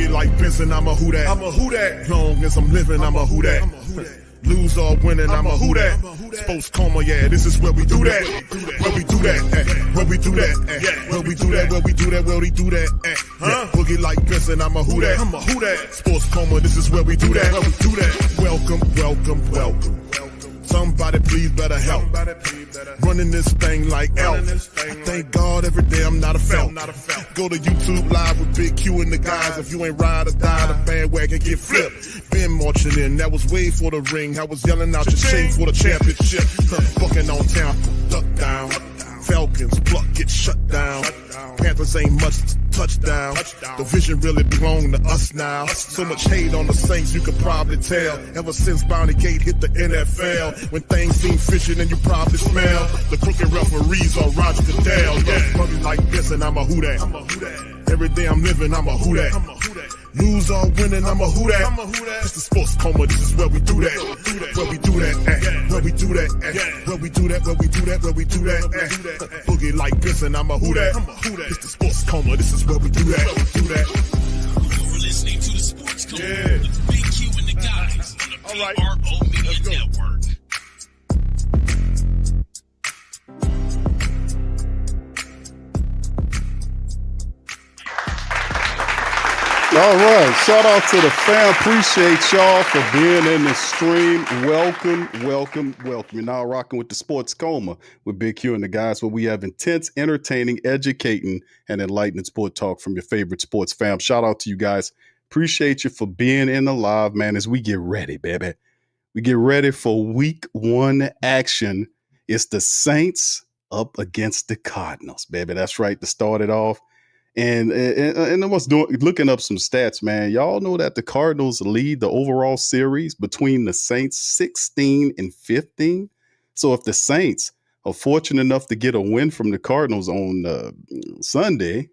Boogie like Benson, I'm a who that. I'm a who that. Long as I'm living, I'm a who that. Lose or winning, I'm a who that. Sports coma, yeah, this is where we do that. Where we do that, where we do that, where we do that, where we do that, where we do that. Boogie like Benson, I'm a who that. I'm a who that. Sports coma, this is where we do that. Where we do that. Welcome, welcome, welcome. Somebody please better help. Running this thing like elf. I thank God every day I'm not a felt. Go to YouTube live with Big Q and the guys. If you ain't ride or die, the bandwagon get flipped. Been marching in, that was way for the ring. I was yelling out your shame for the championship. Bucking on town, duck down. Falcons, pluck, get shut down. Panthers ain't much touchdown. The vision really belong to us now. So much hate on the Saints, you could probably tell. Ever since Bounty Gate hit the NFL, when things seem fishy, then you probably smell the crooked referees on Roger Goodell. Yeah, money like this, and I'm a who that. Every day I'm living, I'm a who that. Lose or winning, I'm a who that. It's the sports coma, this is where we do that. Where we do that, where we do that, where we do that, where we do that, where we do that. Boogie like Benson, I'm a who that. It's the sports coma, this is where we do that. You're listening to the Sports Coma with Big Q and the guys on the PRO Media Network. All right. Shout out to the fam. Appreciate y'all for being in the stream. Welcome, welcome, welcome. You're now rocking with the Sports Coma with Big Q and the guys, where we have intense, entertaining, educating, and enlightening sport talk from your favorite sports fam. Shout out to you guys. Appreciate you for being in the live, man, as we get ready, baby. We get ready for week 1 action. It's the Saints up against the Cardinals, baby. That's right, to start it off. And I was looking up some stats, man. Y'all know that the Cardinals lead the overall series between the Saints 16-15. So if the Saints are fortunate enough to get a win from the Cardinals on Sunday,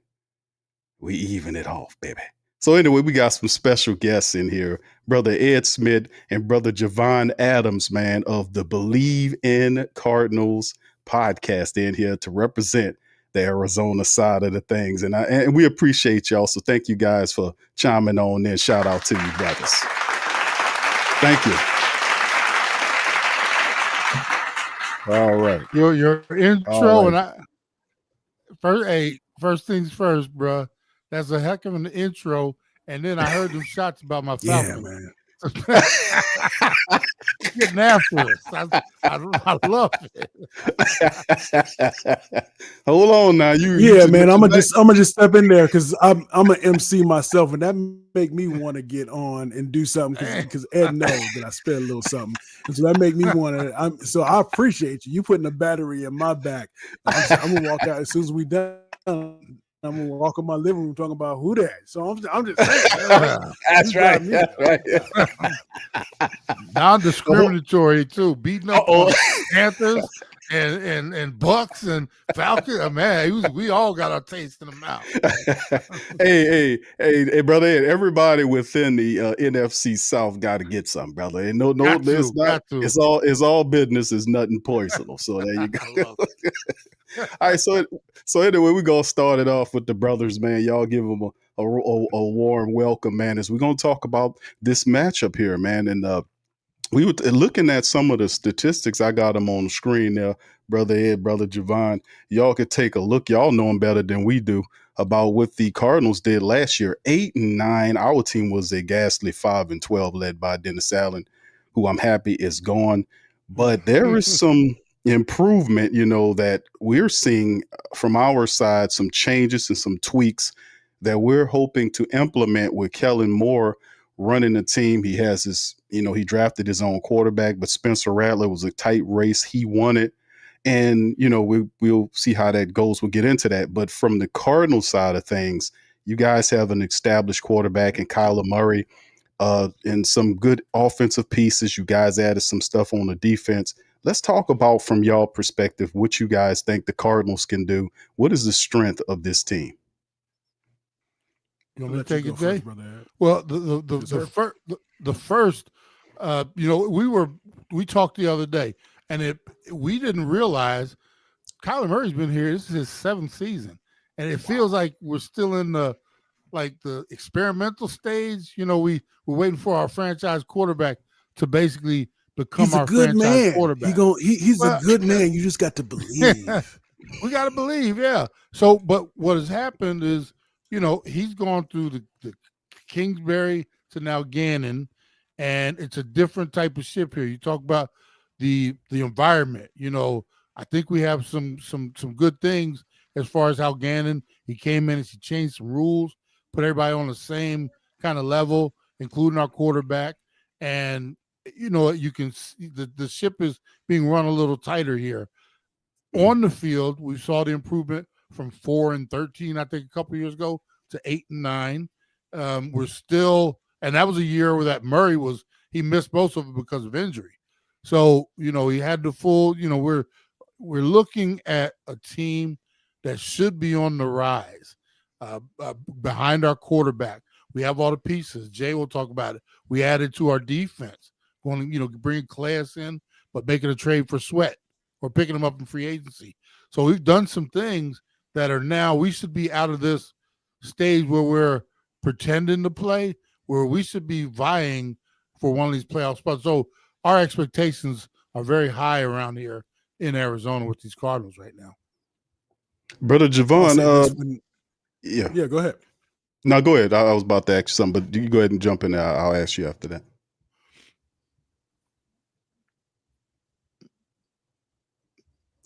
we even it off, baby. So anyway, we got some special guests in here. Brother Ed Smith and Brother Javon Adams, man, of the Bleav in Cardinals podcast in here to represent the Arizona side of the things. And we appreciate y'all. So thank you guys for chiming on in. Shout out to you, brothers. Thank you. All right. Your intro right. and first things first, bro. That's a heck of an intro. And then I heard them shots about my Falcons. Yeah, man. Getting after us. I love it. Hold on now. Man. I'm gonna just step in there because I'm an MC myself, and that make me want to get on and do something because Ed knows that I spit a little something, and so that make me want to. So I appreciate you putting a battery in my back. I'm gonna walk out as soon as we done. I'm gonna walk in my living room talking about who that. So I'm just saying. That's right. Non-discriminatory too, beating up on Panthers and Bucks and Falcons. Man, we all got our taste in the mouth. hey, brother Ed, everybody within the NFC South got to get something, brother. And no, there's not. It's all business. It's nothing personal. So there you go. All right, so anyway, we're gonna start it off with the brothers, man. Y'all give them a warm welcome, man, as we're gonna talk about this matchup here, man. And we were looking at some of the statistics. I got them on the screen there, brother Ed, brother Javon. Y'all could take a look. Y'all know them better than we do about what the Cardinals did last year. 8-9. Our team was a ghastly 5-12, led by Dennis Allen, who I'm happy is gone. But there is some improvement, that we're seeing from our side, some changes and some tweaks that we're hoping to implement with Kellen Moore running the team. He has his, he drafted his own quarterback, but Spencer Rattler was a tight race. He won it. And, we'll see how that goes. We'll get into that. But from the Cardinals side of things, you guys have an established quarterback in Kyler Murray and some good offensive pieces. You guys added some stuff on the defense. Let's talk about, from y'all perspective, what you guys think the Cardinals can do. What is the strength of this team? You want me to take it, Jay? Well, the first, we talked the other day, and we didn't realize Kyler Murray's been here. This is his 7th season, and it feels like we're still in the like the experimental stage. We're waiting for our franchise quarterback to basically become our franchise quarterback. He's a good man. You just got to believe. We got to believe, yeah. So, but what has happened is, he's gone through the Kingsbury to now Gannon, and it's a different type of ship here. You talk about the environment. I think we have some good things as far as how Gannon, he came in and he changed some rules, put everybody on the same kind of level, including our quarterback. And you can see the ship is being run a little tighter here. On the field, we saw the improvement from 4-13, I think, a couple of years ago to 8-9. We're still, and that was a year where that Murray he missed most of it because of injury. So, he had the full, we're looking at a team that should be on the rise behind our quarterback. We have all the pieces. Jay will talk about it. We added to our defense, going to, bring class in, but making a trade for Sweat or picking him up in free agency. So we've done some things that are now, we should be out of this stage where we're pretending to play, where we should be vying for one of these playoff spots. So our expectations are very high around here in Arizona with these Cardinals right now. Brother Javon, yeah, go ahead. No, go ahead. I was about to ask you something, but you go ahead and jump in there. I'll ask you after that.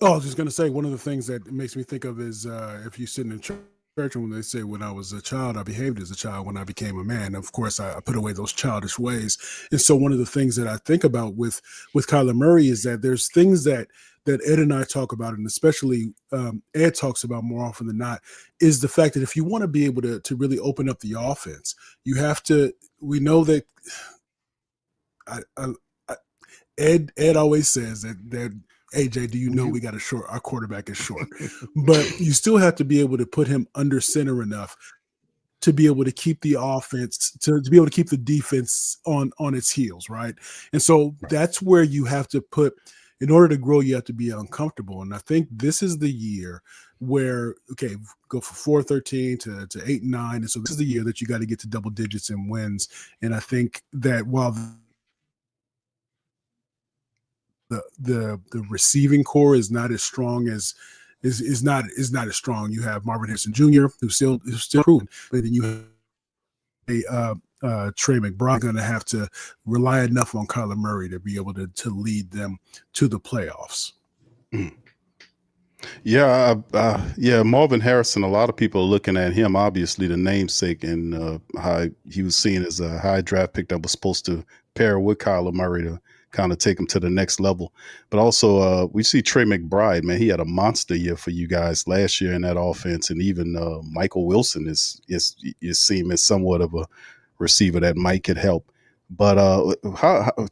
Oh, I was just going to say, one of the things that makes me think of is if you sit in church and when they say, when I was a child, I behaved as a child. When I became a man, of course, I put away those childish ways. And so one of the things that I think about with Kyler Murray is that there's things that Ed and I talk about, and especially Ed talks about more often than not, is the fact that if you want to be able to really open up the offense, you have to, we know that Ed always says that AJ, do you know we got our quarterback is short, but you still have to be able to put him under center enough to be able to keep the offense, to be able to keep the defense on its heels, right? And so that's where you have to put, in order to grow, you have to be uncomfortable. And I think this is the year where, okay, go from 4-13 to 8-9. And so this is the year that you got to get to double digits in wins. And I think that while the receiving core is not as strong as is not as strong. You have Marvin Harrison Jr., who's still proven, but then you have Trey McBride going to have to rely enough on Kyler Murray to be able to lead them to the playoffs. Yeah, Marvin Harrison, a lot of people are looking at him, obviously the namesake, and how he was seen as a high draft pick that was supposed to pair with Kyler Murray to kind of take him to the next level. But also we see Trey McBride, man, he had a monster year for you guys last year in that offense. And even Michael Wilson is seen as somewhat of a receiver that might could help. But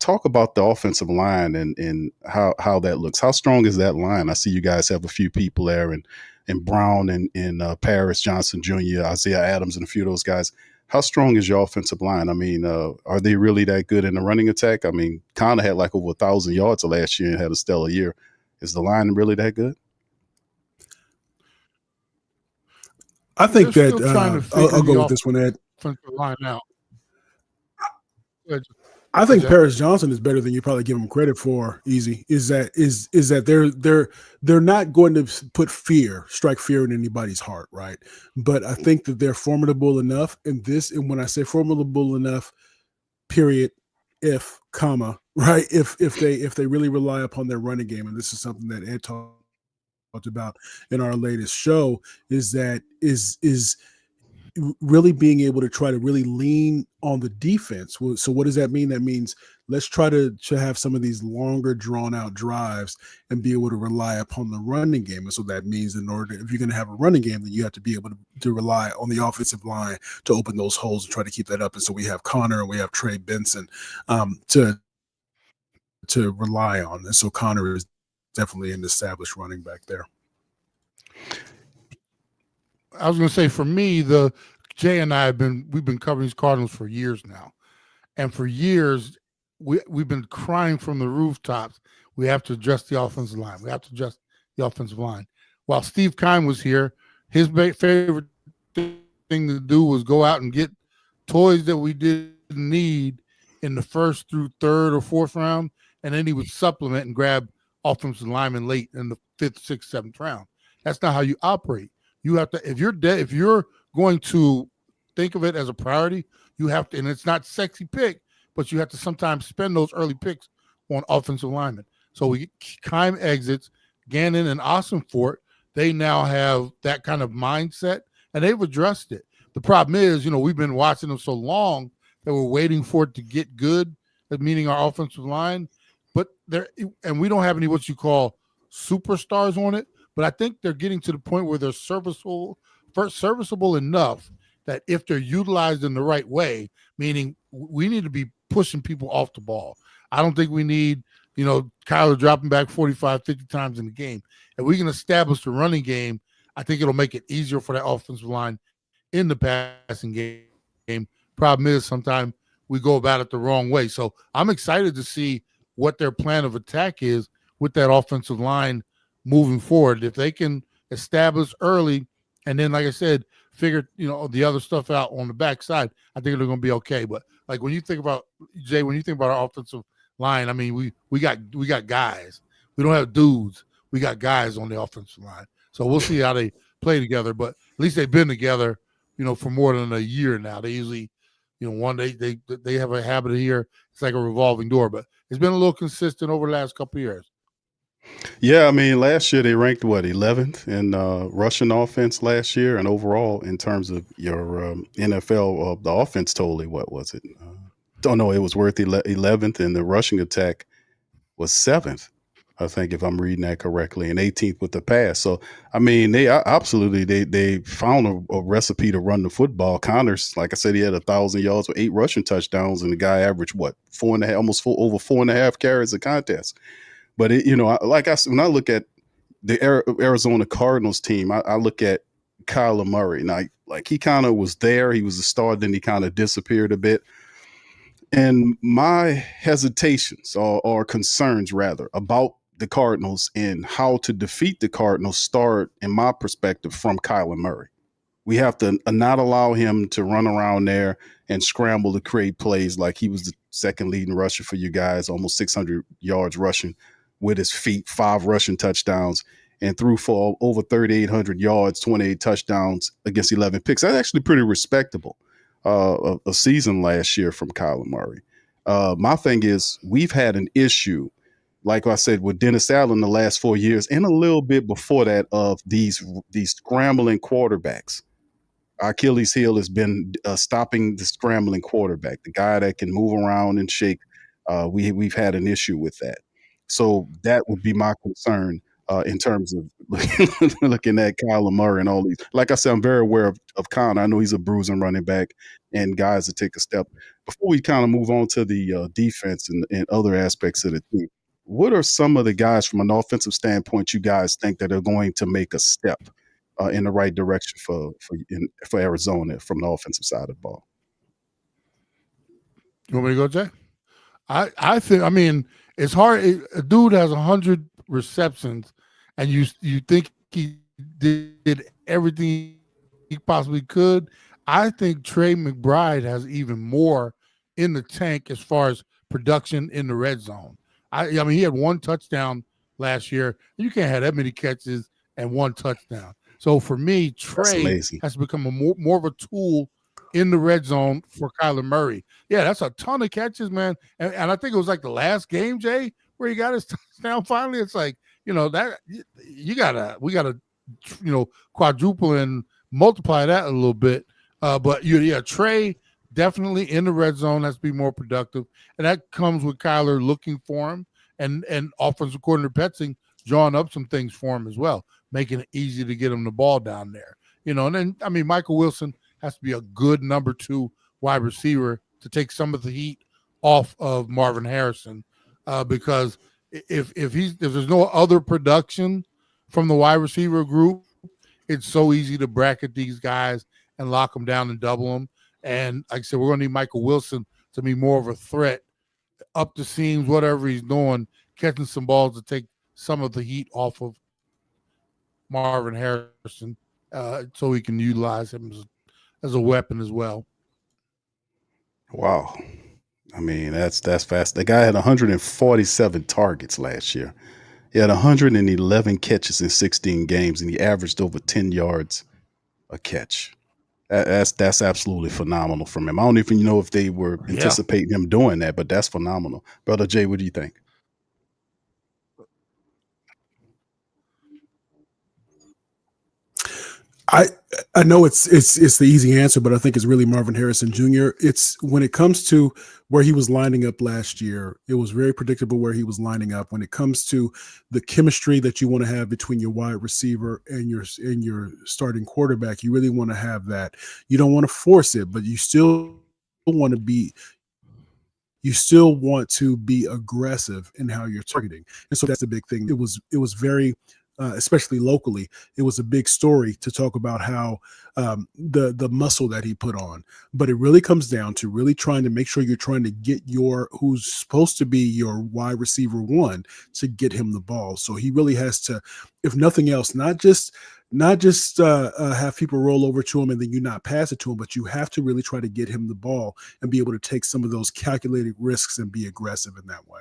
talk about the offensive line and how that looks. How strong is that line? I see you guys have a few people there, and Brown and Paris Johnson Jr., Isaiah Adams, and a few of those guys. How strong is your offensive line? I mean, are they really that good in the running attack? I mean, Connor had like over 1,000 yards last year and had a stellar year. Is the line really that good? I think that I'll go with this one, Ed. Line out. I think Paris Johnson is better than you probably give him credit for. Easy is that they're not going to strike fear in anybody's heart, right? But I think that they're formidable enough. And when I say formidable enough, period, if they really rely upon their running game, and this is something that Ed talked about in our latest show, is really being able to try to really lean on the defense. So what does that mean? That means let's try to have some of these longer drawn out drives and be able to rely upon the running game. And so that means if you're going to have a running game, then you have to be able to rely on the offensive line to open those holes and try to keep that up. And so we have Connor and we have Trey Benson to rely on. And so Connor is definitely an established running back there. I was going to say, for me, Jay and I we've been covering these Cardinals for years now, and for years we've been crying from the rooftops. We have to adjust the offensive line. We have to adjust the offensive line. While Steve Keim was here, his favorite thing thing to do was go out and get toys that we didn't need in the first through third or fourth round, and then he would supplement and grab offensive linemen late in the fifth, sixth, seventh round. That's not how you operate. You have to, if you're going to think of it as a priority, you have to, and it's not sexy pick, but you have to sometimes spend those early picks on offensive linemen. So we Keim exits, Gannon and Ossenfort, they now have that kind of mindset, and they've addressed it. The problem is, we've been watching them so long that we're waiting for it to get good, meaning our offensive line, but and we don't have any what you call superstars on it, but I think they're getting to the point where they're serviceable enough that if they're utilized in the right way, meaning we need to be pushing people off the ball. I don't think we need, Kyler dropping back 45, 50 times in the game. If we can establish the running game, I think it'll make it easier for that offensive line in the passing game. Problem is sometimes we go about it the wrong way. So I'm excited to see what their plan of attack is with that offensive line moving forward. If they can establish early and then, like I said, figure, the other stuff out on the backside, I think they're going to be okay. But like when you think about, Jay, when you think about our offensive line, I mean, we got guys. We don't have dudes. We got guys on the offensive line. So we'll see how they play together. But at least they've been together, for more than a year now. They usually, they have a habit here. It's like a revolving door. But it's been a little consistent over the last couple of years. Yeah, I mean, last year they ranked 11th in rushing offense last year, and overall in terms of your NFL, the offense totally, what was it? Don't know. It was worth 11th, and the rushing attack was 7th, I think, if I'm reading that correctly, and 18th with the pass. So, I mean, they absolutely they found a recipe to run the football. Connors, like I said, he had 1,000 yards with 8 rushing touchdowns, and the guy averaged over 4.5 carries a contest. But when I look at the Arizona Cardinals team, I look at Kyler Murray. Now, like he kind of was there, he was a star, then he kind of disappeared a bit. And my hesitations or concerns rather about the Cardinals and how to defeat the Cardinals start, in my perspective, from Kyler Murray. We have to not allow him to run around there and scramble to create plays like he was the second leading rusher for you guys, almost 600 yards rushing with his feet, 5 rushing touchdowns, and threw for over 3,800 yards, 28 touchdowns against 11 picks. That's actually pretty respectable a season last year from Kyler Murray. My thing is we've had an issue, like I said, with Dennis Allen the last 4 years and a little bit before that of these scrambling quarterbacks. Our Achilles heel has been stopping the scrambling quarterback, the guy that can move around and shake. We've had an issue with that. So that would be my concern in terms of looking at Kyler Murray and all these. Like I said, I'm very aware of Connor. I know he's a bruising running back and guys that take a step. Before we kind of move on to the defense and other aspects of the team, what are some of the guys from an offensive standpoint you guys think that are going to make a step in the right direction for Arizona from the offensive side of the ball? You want me to go, Jay? I think, I mean, it's hard. A dude has 100 receptions, and you think he did everything he possibly could. I think Trey McBride has even more in the tank as far as production in the red zone. I mean, he had 1 touchdown last year. You can't have that many catches and 1 touchdown. So for me, Trey has become more of a tool in the red zone for Kyler Murray. Yeah, that's a ton of catches, man. And I think it was like the last game, Jay, where he got his touchdown finally. It's like, that we gotta, quadruple and multiply that a little bit. But Trey definitely in the red zone has to be more productive. And that comes with Kyler looking for him and offensive coordinator Petzing drawing up some things for him as well, making it easy to get him the ball down there. And then, I mean, Michael Wilson has to be a good number 2 wide receiver to take some of the heat off of Marvin Harrison, because if there's no other production from the wide receiver group, it's so easy to bracket these guys and lock them down and double them. And like I said, we're going to need Michael Wilson to be more of a threat up the seams, whatever he's doing, catching some balls to take some of the heat off of Marvin Harrison, so we can utilize him as a weapon as well. Wow. I mean, that's fast. The guy had 147 targets last year. He had 111 catches in 16 games, and he averaged over 10 yards a catch. That's absolutely phenomenal from him. I don't even know if they were anticipating him doing that, but that's phenomenal. Brother Jay, what do you think? I know it's the easy answer, but I think it's really Marvin Harrison Jr. It's when it comes to where he was lining up last year, it was very predictable where he was lining up. When it comes to the chemistry that you want to have between your wide receiver and your starting quarterback, you really want to have that. You don't want to force it, but you still want to be aggressive in how you're targeting. And so that's the big thing. It was very especially locally, it was a big story to talk about how the muscle that he put on. But it really comes down to really trying to make sure you're trying to get who's supposed to be your wide receiver one to get him the ball. So he really has to, if nothing else, not just have people roll over to him and then you not pass it to him, but you have to really try to get him the ball and be able to take some of those calculated risks and be aggressive in that way.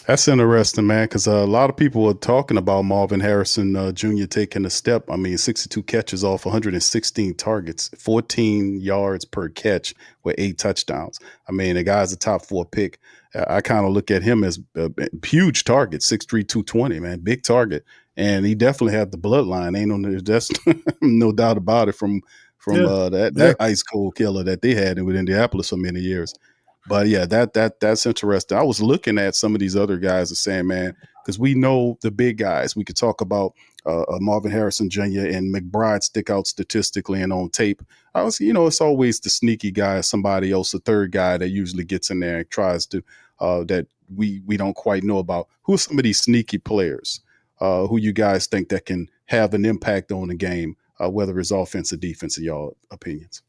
That's interesting, man, because a lot of people are talking about Marvin Harrison Jr. taking a step. I mean, 62 catches off 116 targets, 14 yards per catch with 8 touchdowns. I mean, the guy's a top 4 pick. I kind of look at him as a huge target, 6'3", 220, man, big target. And he definitely had the bloodline. That's no doubt about it from that ice cold killer that they had with Indianapolis for many years. But yeah, that's interesting. I was looking at some of these other guys and saying, man, because we know the big guys. We could talk about Marvin Harrison Jr. and McBride stick out statistically and on tape. It's always the sneaky guy, somebody else, a third guy that usually gets in there and tries to that we don't quite know about. Who are some of these sneaky players who you guys think that can have an impact on the game, whether it's offense or defense, in your opinions?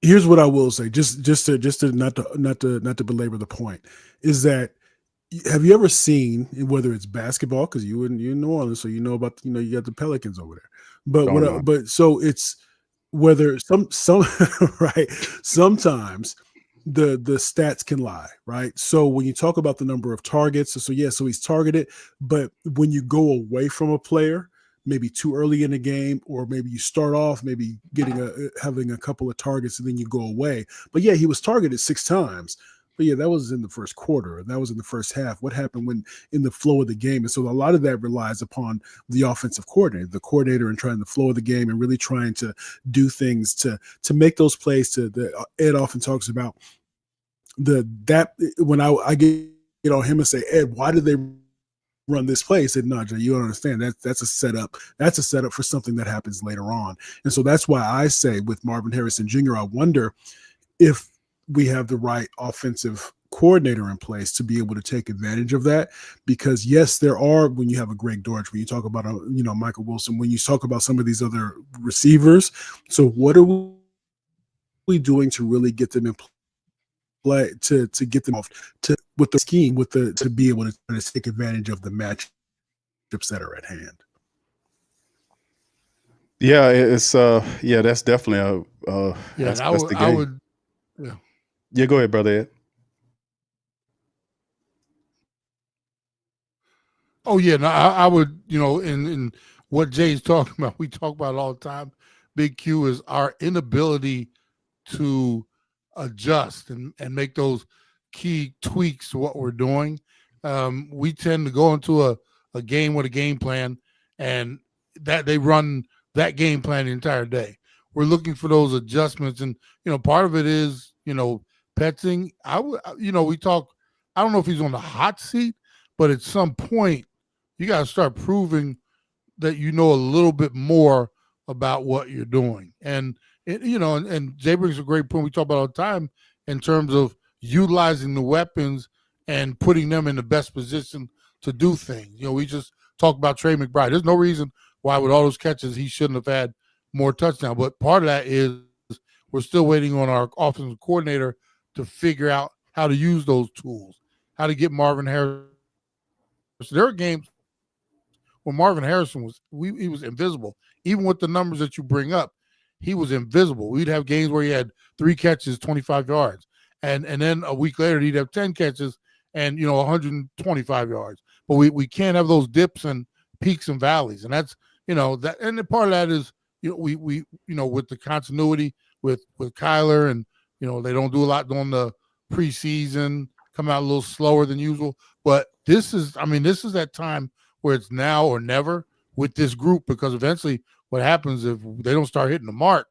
Here's what I will say, just to not to belabor the point, is that have you ever seen, whether it's basketball, because you're in New Orleans, so you know about you got the Pelicans over there, but so it's whether some right, sometimes the stats can lie, right? So when you talk about the number of targets, so he's targeted, but when you go away from a player, maybe too early in the game, or maybe you start off maybe having a couple of targets and then you go away. But yeah, he was targeted 6 times. But yeah, that was in the first quarter. That was in the first half. What happened when in the flow of the game? And so a lot of that relies upon the offensive coordinator, and trying the flow of the game and really trying to do things to make those plays. Ed often talks about when I get on him and say, Ed, why did they run this play? He said, no, Jay, you don't understand. That's a setup. That's a setup for something that happens later on. And so that's why I say with Marvin Harrison Jr., I wonder if we have the right offensive coordinator in place to be able to take advantage of that. Because yes, there are, when you have a Greg Dortch, when you talk about Michael Wilson, when you talk about some of these other receivers. So what are we doing to really get them in play, to get them off with the scheme, to be able to take advantage of the matchups that are at hand? Yeah, it's that's definitely that's the game. I would. Yeah, go ahead, brother Ed. Oh yeah, no, I would. In what Jay's talking about, we talk about it all the time. Big Q is our inability to adjust and make those key tweaks to what we're doing. We tend to go into a game with a game plan, and that they run that game plan the entire day. We're looking for those adjustments, and part of it is Petzing. We talk. I don't know if he's on the hot seat, but at some point you got to start proving that you know a little bit more about what you're doing. And and Jay brings a great point we talk about all the time in terms of utilizing the weapons and putting them in the best position to do things. We just talked about Trey McBride. There's no reason why with all those catches he shouldn't have had more touchdowns. But part of that is we're still waiting on our offensive coordinator to figure out how to use those tools, how to get Marvin Harris. There are games when Marvin Harrison he was invisible. Even with the numbers that you bring up, he was invisible. We'd have games where he had 3 catches, 25 yards. And then a week later, he'd have 10 catches and, 125 yards. But we can't have those dips and peaks and valleys. And that's, that, and the part of that is, we with the continuity with Kyler and, they don't do a lot during the preseason, come out a little slower than usual. But this is that time where it's now or never with this group, because eventually what happens if they don't start hitting the mark,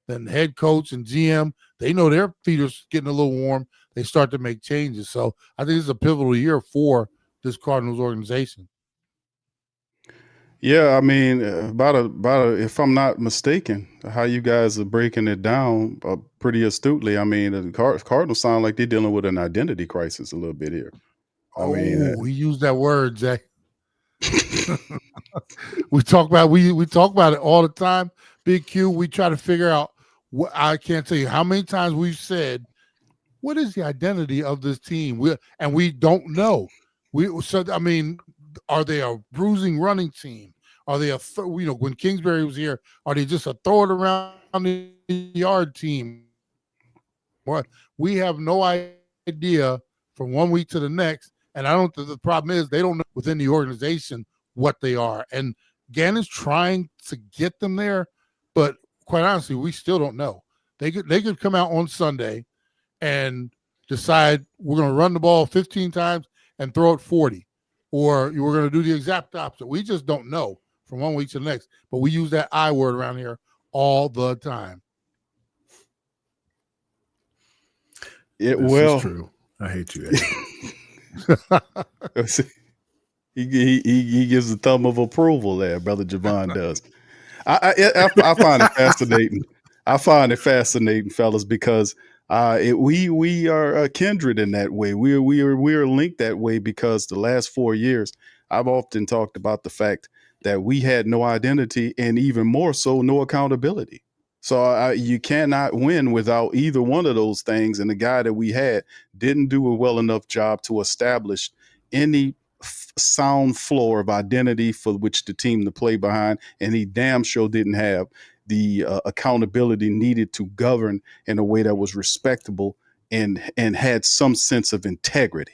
then the head coach and GM, they know their feet are getting a little warm. They start to make changes. So I think it's a pivotal year for this Cardinals organization. Yeah, I mean, if I'm not mistaken, how you guys are breaking it down pretty astutely. I mean, the Cardinals sound like they're dealing with an identity crisis a little bit here. We use that word, Jay. we talk about it all the time. Big Q, we try to figure out I can't tell you how many times we've said, what is the identity of this team? We don't know. Are they a bruising running team? Are they when Kingsbury was here, are they just a throw it around the yard team? What, we have no idea from one week to the next. And I don't think the problem is they don't know within the organization what they are. And Gannon's trying to get them there, but quite honestly, we still don't know. They could come out on Sunday and decide we're going to run the ball 15 times and throw it 40, or we're going to do the exact opposite. We just don't know from one week to the next, but we use that I word around here all the time. This is true. I hate you. He gives a thumb of approval there, brother Javon does. I find it fascinating. I find it fascinating, fellas, because we are kindred in that way. We are linked that way because the last 4 years, I've often talked about the fact that we had no identity and even more so no accountability. So you cannot win without either one of those things. And the guy that we had didn't do a well enough job to establish any sound floor of identity for which the team to play behind. And he damn sure didn't have the accountability needed to govern in a way that was respectable and had some sense of integrity.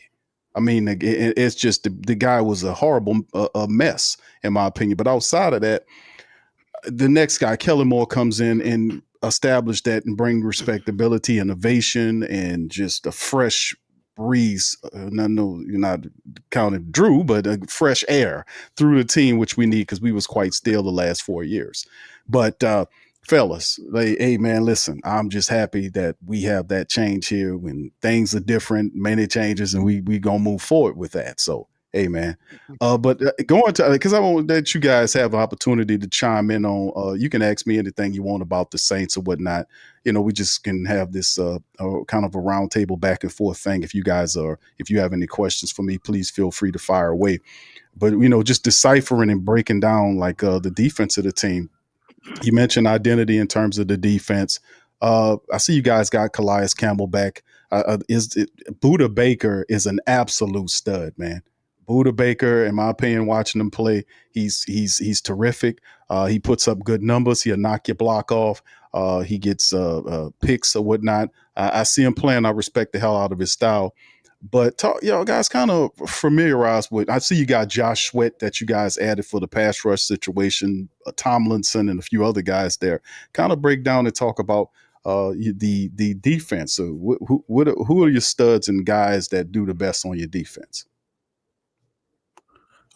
I mean, it's just the guy was a horrible mess, in my opinion. But outside of that, the next guy, Kellen Moore, comes in and establish that and bring respectability, innovation, and just a fresh breeze. No, you're not counting Drew, but a fresh air through the team, which we need because we was quite still the last 4 years. But fellas, hey man, listen, I'm just happy that we have that change here when things are different, many changes, and we gonna move forward with that. So hey man, but going to, because I want that you guys have an opportunity to chime in on. You can ask me anything you want about the Saints or whatnot. We just can have this kind of a roundtable back and forth thing. If you have any questions for me, please feel free to fire away. But just deciphering and breaking down like the defense of the team. You mentioned identity in terms of the defense. I see you guys got Calais Campbell back. Budda Baker is an absolute stud, man. Budda Baker, in my opinion, watching him play, he's terrific. He puts up good numbers. He'll knock your block off. He gets picks or whatnot. I see him playing. I respect the hell out of his style. But guys, kind of familiarized with. I see you got Josh Sweat that you guys added for the pass rush situation, Tomlinson and a few other guys there. Kind of break down and talk about the defense. So who are your studs and guys that do the best on your defense?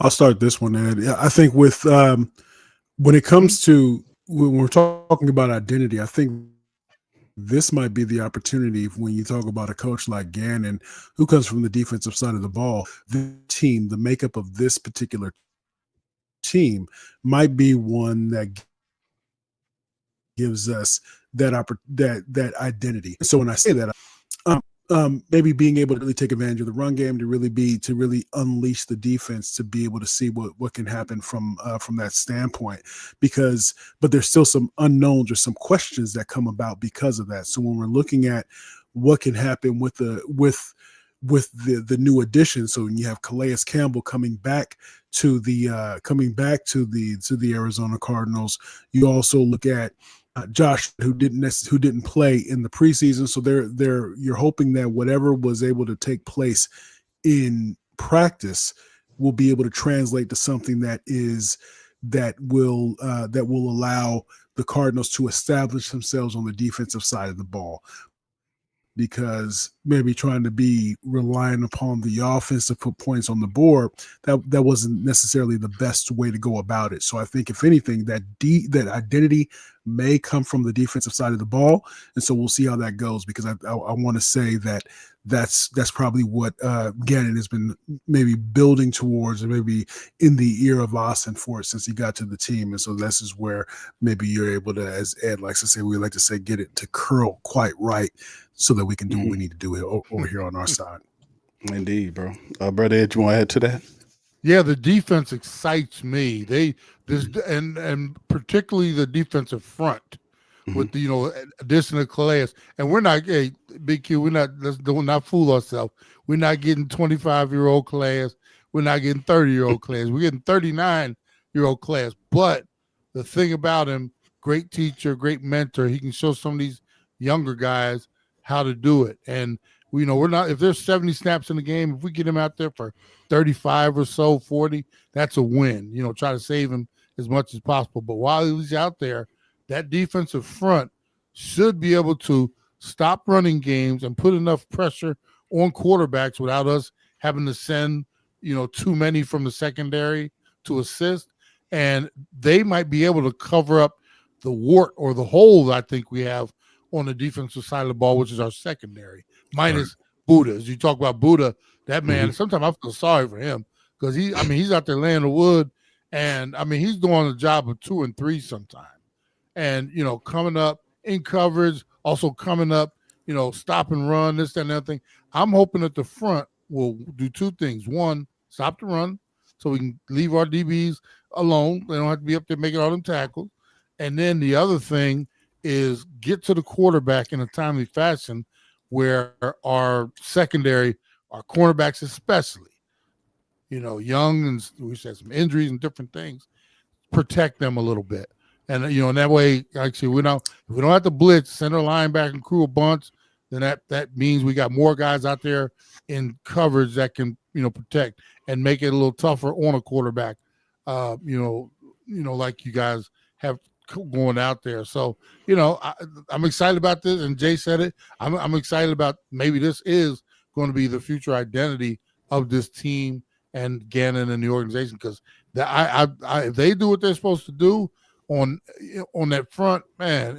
I'll start this one, Ed. I think with when it comes to when we're talking about identity, I think this might be the opportunity when you talk about a coach like Gannon, who comes from the defensive side of the ball. The team, the makeup of this particular team might be one that gives us that identity. So when I say that, maybe being able to really take advantage of the run game to really unleash the defense to be able to see what can happen from that standpoint, but there's still some unknowns or some questions that come about because of that. So when we're looking at what can happen with with the new addition. So when you have Calais Campbell coming back to the Arizona Cardinals, you also look at Josh, who didn't play in the preseason. So you're hoping that whatever was able to take place in practice will be able to translate to something that will allow the Cardinals to establish themselves on the defensive side of the ball. Because maybe trying to be reliant upon the offense to put points on the board, that wasn't necessarily the best way to go about it. So I think, if anything, that identity may come from the defensive side of the ball, and so we'll see how that goes. Because I want to say that's probably what Gannon has been maybe building towards, or maybe in the ear of Austin for it since he got to the team. And so this is where maybe you're able to, as Ed likes to say, we like to say, get it to curl quite right, so that we can do what we need to do over here on our side. Indeed, bro. Brother Ed, you want to add to that? Yeah, the defense excites me. And particularly the defensive front with the addition of Calais. And we're not, Big Q, let's not fool ourselves. We're not getting 25-year-old Calais. We're not getting 30-year-old Calais. We're getting 39-year-old Calais. But the thing about him, great teacher, great mentor. He can show some of these younger guys how to do it. And we're not, if there's 70 snaps in the game, if we get him out there for 35 or so, 40, that's a win. Try to save him as much as possible. But while he's out there, that defensive front should be able to stop running games and put enough pressure on quarterbacks without us having to send, too many from the secondary to assist. And they might be able to cover up the wart or the holes I think we have on the defensive side of the ball, which is our secondary, minus Buddha. As you talk about Buddha, that man, sometimes I feel sorry for him because he's out there laying the wood, and he's doing a job of 2 and 3 sometimes. And, coming up in coverage, also coming up, stop and run, this, that, and that thing. I'm hoping that the front will do 2 things. One, stop the run so we can leave our DBs alone. They don't have to be up there making all them tackles. And then the other thing is get to the quarterback in a timely fashion where our secondary, our cornerbacks especially, young, and we said some injuries and different things, protect them a little bit. And, in that way, actually, if we don't have to blitz, center linebacker and crew a bunch, then that means we got more guys out there in coverage that can, protect and make it a little tougher on a quarterback, like you guys have going out there. So, I'm excited about this, and Jay said it. I'm excited about maybe this is going to be the future identity of this team and Gannon and the organization, because if they do what they're supposed to do on that front, man,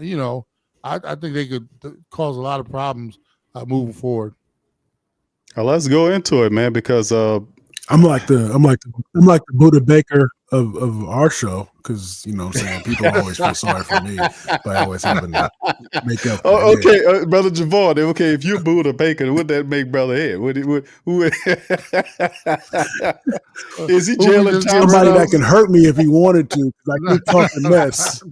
I think they could cause a lot of problems moving forward. Well, let's go into it, man, because I'm like the Buddha Baker of our show, because people always feel sorry for me, but I always having to make up. Okay, Brother Javon. Okay, if you're Buddha Baker, would that make Brother Ed? Who is he jailing somebody that can hurt me if he wanted to? I keep talking mess.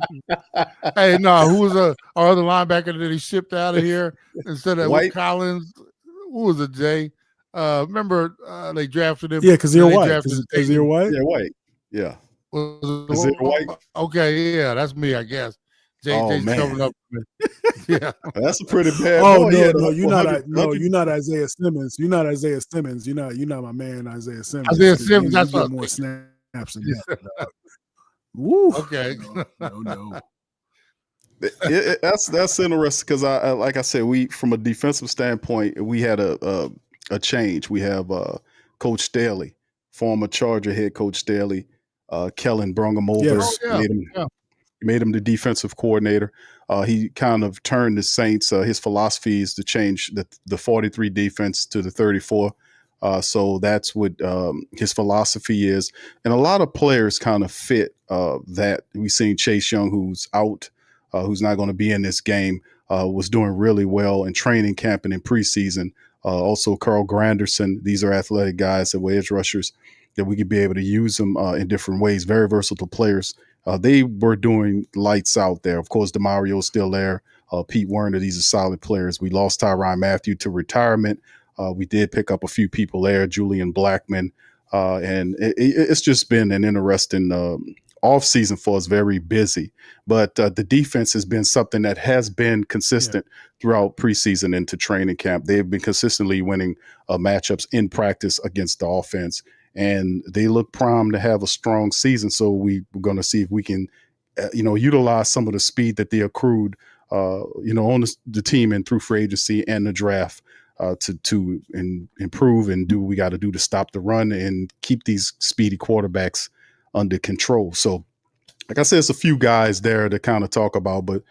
Hey, no, who was our other linebacker that he shipped out of here instead of White Collins? Who was it, Jay? Remember they drafted him? Yeah, because they're white. Because they're white. Yeah, white. Yeah. Is it white? Okay, yeah, that's me, I guess. Jay's coming up. Yeah, that's a pretty bad. Oh no, you're not Isaiah Simmons. You're not Isaiah Simmons. You're not my man Isaiah Simmons. Isaiah Simmons. That's what more snaps than that. Woo. Okay. No. That's interesting because I like I said, we from a defensive standpoint, we had a change. We have Coach Staley, former Charger head coach Staley. Kellen brung him over, made him the defensive coordinator. He kind of turned the Saints. His philosophy is to change the 43 defense to the 34. So that's what his philosophy is. And a lot of players kind of fit that. We've seen Chase Young, who's out, who's not going to be in this game, was doing really well in training camp and in preseason. Also, Carl Granderson. These are athletic guys that were edge rushers that we could be able to use them in different ways. Very versatile players. They were doing lights out there. Of course, DeMario's still there. Pete Werner, these are solid players. We lost Tyrann Mathieu to retirement. We did pick up a few people there, Julian Blackman, and it's just been an interesting off season for us, very busy. But the defense has been something that has been consistent throughout preseason into training camp. They've been consistently winning matchups in practice against the offense, and they look primed to have a strong season. So we're going to see if we can, utilize some of the speed that they accrued, on the team and through free agency and the draft to improve and do what we got to do to stop the run and keep these speedy quarterbacks under control. So, like I said, it's a few guys there to kind of talk about, but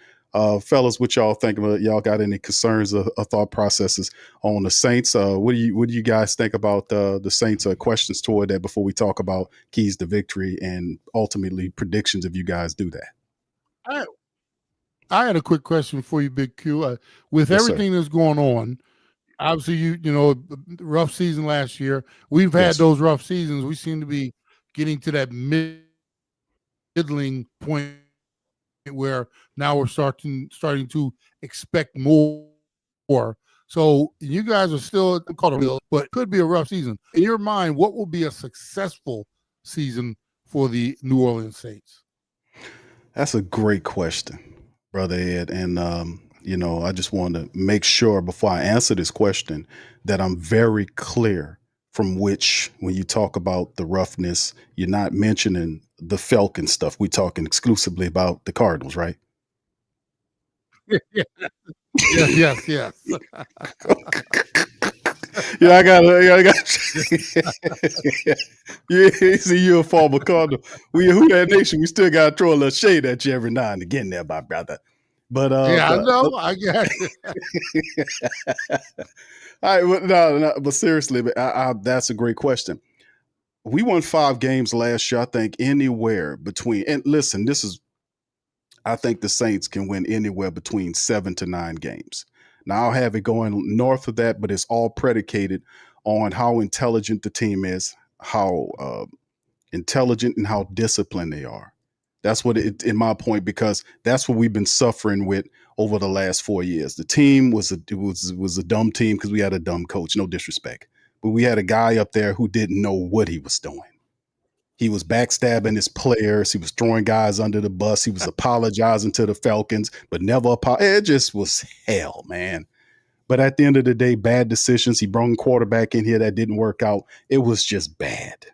fellas, what y'all think about? Y'all got any concerns or thought processes on the Saints? What do you guys think about the Saints? Questions toward that before we talk about keys to victory and ultimately predictions if you guys do that. I had a quick question for you, Big Q. With Yes, everything that's going on, obviously, rough season last year. We've had those rough seasons. We seem to be getting to that middling point where now we're starting to expect more. So you guys are still caught a real, but it could be a rough season. In your mind, what will be a successful season for the New Orleans Saints? That's a great question, Brother Ed. And, I just want to make sure before I answer this question that I'm very clear from which, when you talk about the roughness, you're not mentioning the Falcon stuff. We're talking exclusively about the Cardinals, right? Yes. Yeah, I got. Yeah, see, you're a former Cardinal. Who That Nation? We still got to throw a little shade at you every now and again, there, my brother. But I know. I get it. All right, no, but seriously, that's a great question. We won 5 games last year. I think anywhere between, and listen, I think the Saints can win anywhere between 7 to 9 games. Now I'll have it going north of that, but it's all predicated on how intelligent the team is, how intelligent and how disciplined they are. That's what in my point, because that's what we've been suffering with over the last 4 years. The team was a dumb team because we had a dumb coach, no disrespect. But we had a guy up there who didn't know what he was doing. He was backstabbing his players. He was throwing guys under the bus. He was apologizing to the Falcons, but never it just was hell, man. But at the end of the day, bad decisions. He brought a quarterback in here that didn't work out. It was just bad.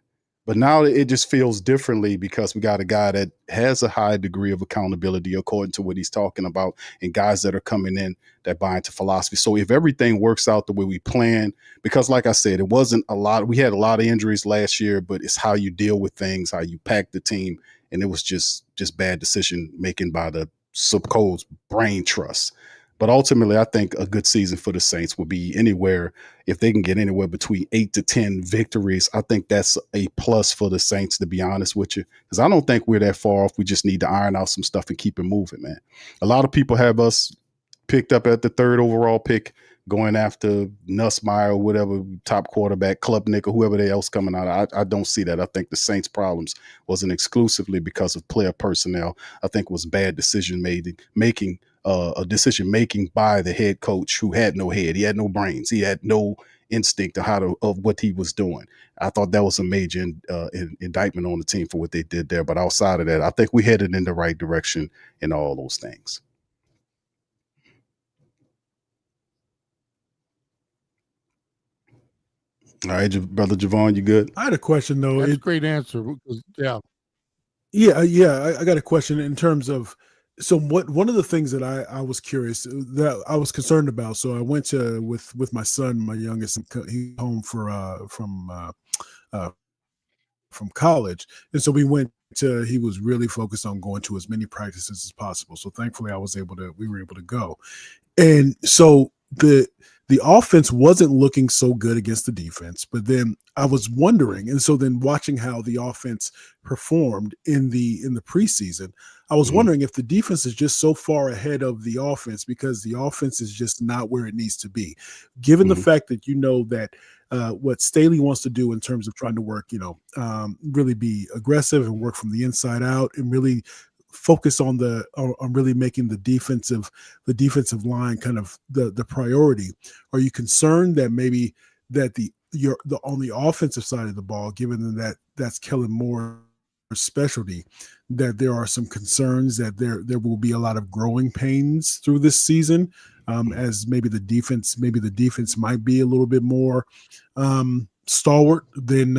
But now it just feels differently because we got a guy that has a high degree of accountability according to what he's talking about, and guys that are coming in that buy into philosophy. So if everything works out the way we planned, because like I said, it wasn't a lot. We had a lot of injuries last year, but it's how you deal with things, how you pack the team. And it was just bad decision making by the supposed brain trust. But ultimately, I think a good season for the Saints will be anywhere, if they can get anywhere between 8 to 10 victories. I think that's a plus for the Saints, to be honest with you, because I don't think we're that far off. We just need to iron out some stuff and keep it moving, man. A lot of people have us picked up at the 3rd overall pick, going after Nussmeier or whatever, top quarterback, Klubnik, or whoever they else coming out. I don't see that. I think the Saints' problems wasn't exclusively because of player personnel. I think it was bad decision making. A decision making by the head coach who had no head. He had no brains. He had no instinct of what he was doing. I thought that was a major indictment on the team for what they did there. But outside of that, I think we headed in the right direction in all those things. All right, brother Javon, you good? I had a question though. That's a great answer. Yeah. I got a question in terms of. So one of the things that I was curious that I was concerned about. So I went to with my son, my youngest, he home from college, and so we went to. He was really focused on going to as many practices as possible. So thankfully, we were able to go, and so the offense wasn't looking so good against the defense, but then I was wondering, and so then watching how the offense performed in the preseason, I was wondering if the defense is just so far ahead of the offense because the offense is just not where it needs to be, given the fact that that what Staley wants to do in terms of trying to work, really be aggressive and work from the inside out and really focus on really making the defensive line kind of the priority. Are you concerned that maybe that on the offensive side of the ball, given that that's Kellen Moore's specialty, that there are some concerns that there will be a lot of growing pains through this season, as maybe the defense might be a little bit more stalwart than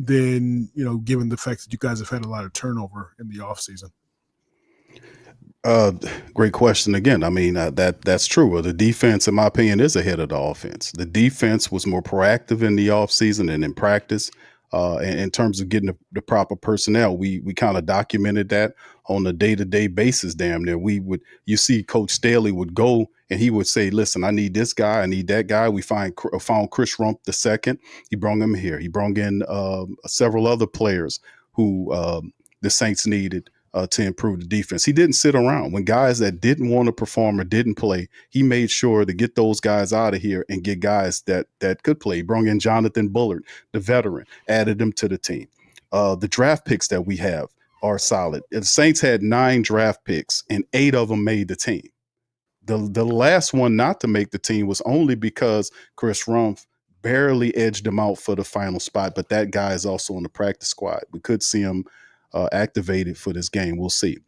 given the fact that you guys have had a lot of turnover in the offseason? Great question again. I mean, that's true. The defense, in my opinion, is ahead of the offense. The defense was more proactive in the offseason and in practice. In terms of getting the proper personnel, we kind of documented that on a day-to-day basis. Damn near, you see Coach Staley would go and he would say, "Listen, I need this guy, I need that guy." We found Chris Rump the second. He brought him here. He brought in several other players who the Saints needed to improve the defense. He didn't sit around when guys that didn't want to perform or didn't play. He made sure to get those guys out of here and get guys that could play. He brought in Jonathan Bullard, the veteran, added him to the team. The draft picks that we have are solid. The Saints had 9 draft picks and 8 of them made the team. The last one not to make the team was only because Chris Rumpf barely edged him out for the final spot, but that guy is also on the practice squad. We could see him activated for this game. We'll see.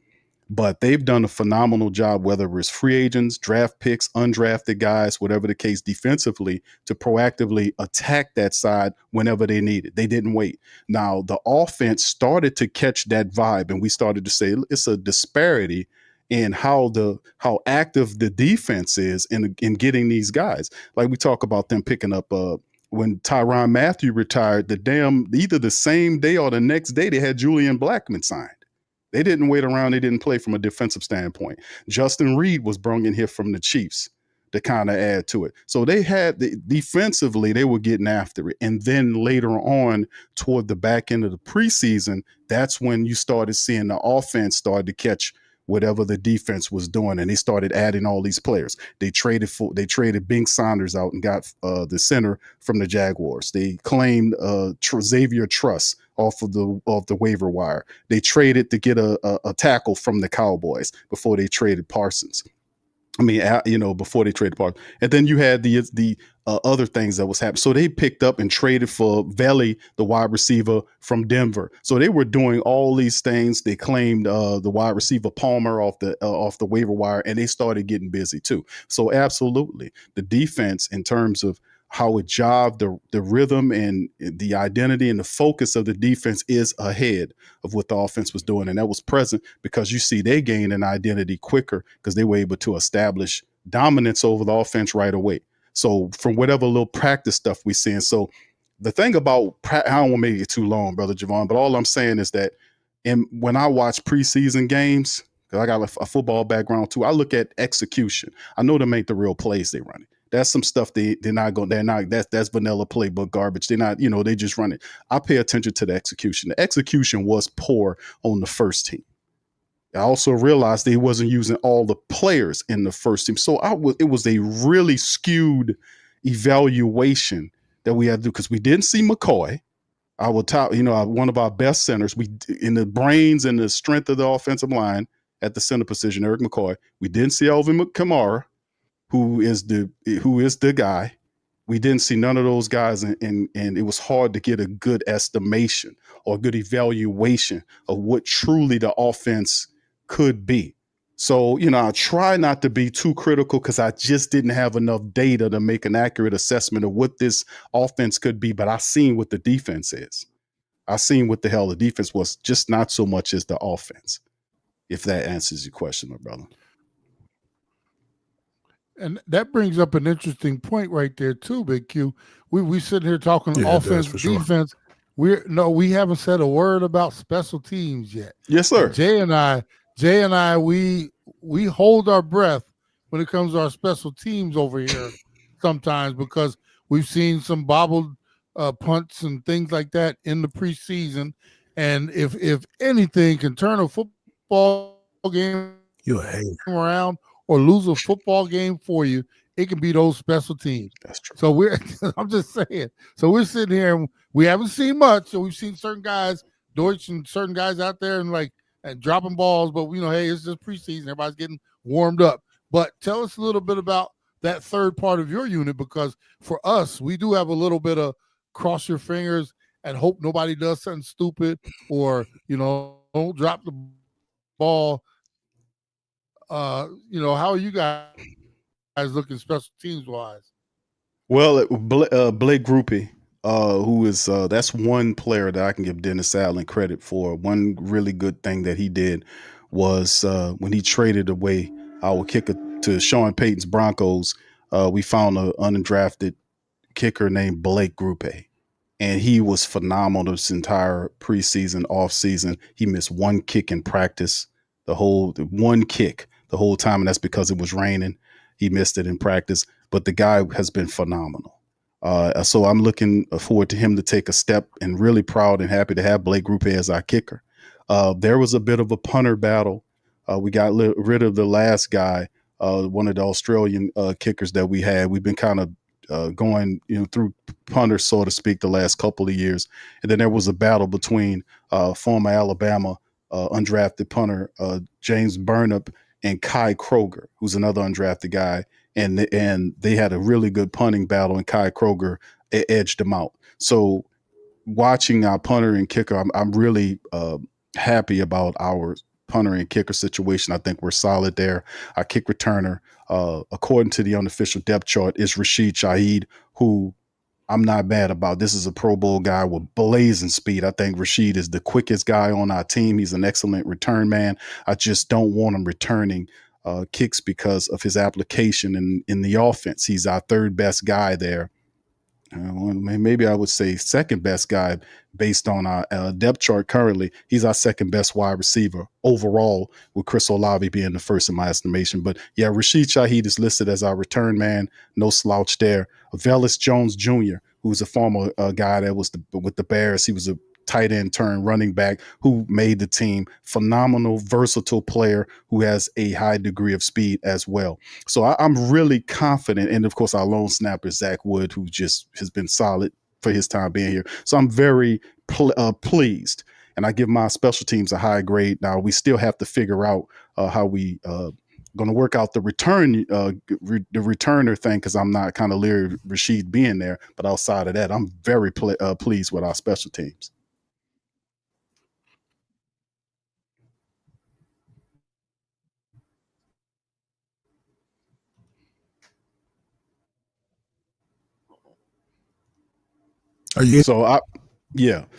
But they've done a phenomenal job, whether it's free agents, draft picks, undrafted guys, whatever the case, defensively, to proactively attack that side whenever they need it. They didn't wait. Now, the offense started to catch that vibe, and we started to say it's a disparity in how active the defense is in getting these guys. Like we talk about them picking up when Tyrann Mathieu retired, either the same day or the next day, they had Julian Blackmon signed. They didn't wait around. They didn't play from a defensive standpoint. Justin Reed was brought in here from the Chiefs to kind of add to it. So they had defensively, they were getting after it. And then later on, toward the back end of the preseason, that's when you started seeing the offense start to catch whatever the defense was doing, and they started adding all these players. They traded Bink Saunders out and got the center from the Jaguars. They claimed Xavier Truss off the waiver wire. They traded to get a tackle from the Cowboys before they traded Parsons. I mean, before they traded Parsons. And then you had the other things that was happening. So they picked up and traded for Veli, the wide receiver from Denver. So they were doing all these things. They claimed the wide receiver Palmer off the waiver wire, and they started getting busy too. So absolutely, the defense, in terms of how it jobbed, the rhythm and the identity and the focus of the defense is ahead of what the offense was doing. And that was present because you see they gained an identity quicker because they were able to establish dominance over the offense right away. So from whatever little practice stuff we're seeing. So the thing about, I don't want to make it too long, Brother Javon, but all I'm saying is that when I watch preseason games, because I got a football background too, I look at execution. I know them ain't the real plays they run it. That's some stuff that's vanilla playbook garbage. They're not, they just run it. I pay attention to the execution. The execution was poor on the first team. I also realized they wasn't using all the players in the first team. So it was a really skewed evaluation that we had to do because we didn't see McCoy. One of our best centers. We in the brains and the strength of the offensive line at the center position, Eric McCoy. We didn't see Alvin Kamara, who is the guy. We didn't see none of those guys, and it was hard to get a good estimation or a good evaluation of what truly the offense could be. So, I try not to be too critical because I just didn't have enough data to make an accurate assessment of what this offense could be. But I seen what the defense is. I seen what the hell the defense was, just not so much as the offense. If that answers your question, my brother. And that brings up an interesting point right there too, Big Q. We sitting here talking offense, defense. Sure. We haven't said a word about special teams yet. Yes, sir. And Jay and I, we hold our breath when it comes to our special teams over here sometimes because we've seen some bobbled punts and things like that in the preseason. And if anything can turn a football game around or lose a football game for you, it can be those special teams. That's true. So I'm just saying. So we're sitting here and we haven't seen much. So we've seen certain guys, Deutsch and certain guys out there, and like and dropping balls. But hey, it's just preseason. Everybody's getting warmed up. But tell us a little bit about that third part of your unit, because for us, we do have a little bit of cross your fingers and hope nobody does something stupid, or don't drop the ball. How are you guys looking special teams wise? Well, Blake Groupie, who is that's one player that I can give Dennis Allen credit for. One really good thing that he did was when he traded away our kicker to Sean Payton's Broncos, we found an undrafted kicker named Blake Groupie. And he was phenomenal this entire preseason, offseason. He missed one kick in practice, the whole time, and that's because it was raining. He missed it in practice, but the guy has been phenomenal. So I'm looking forward to him to take a step, and really proud and happy to have Blake Groupie as our kicker. There was a bit of a punter battle. We got rid of the last guy, one of the Australian kickers that we had. We've been kind of going through punters, so to speak, the last couple of years. And then there was a battle between former Alabama undrafted punter James Burnap and Kai Kroger, who's another undrafted guy. And they had a really good punting battle, and Kai Kroger edged them out. So watching our punter and kicker, I'm really happy about our punter and kicker situation. I think we're solid there. Our kick returner, according to the unofficial depth chart, is Rashid Shaheed, who I'm not mad about. This is a Pro Bowl guy with blazing speed. I think Rashid is the quickest guy on our team. He's an excellent return man. I just don't want him returning kicks because of his application in the offense. He's our third best guy there. Maybe I would say second best guy based on our depth chart currently. He's our second best wide receiver overall, with Chris Olave being the first in my estimation. But yeah, Rashid Shaheed is listed as our return man. No slouch there. Velus Jones Jr., who's a former guy that was with the Bears. He was a tight end turned running back who made the team. Phenomenal, versatile player who has a high degree of speed as well. So I'm really confident. And of course, our lone snapper, Zach Wood, who just has been solid for his time being here. So I'm very pleased. And I give my special teams a high grade. Now, we still have to figure out how we going to work out the returner thing, because I'm not kind of leery of Rashid being there. But outside of that, I'm very pleased with our special teams.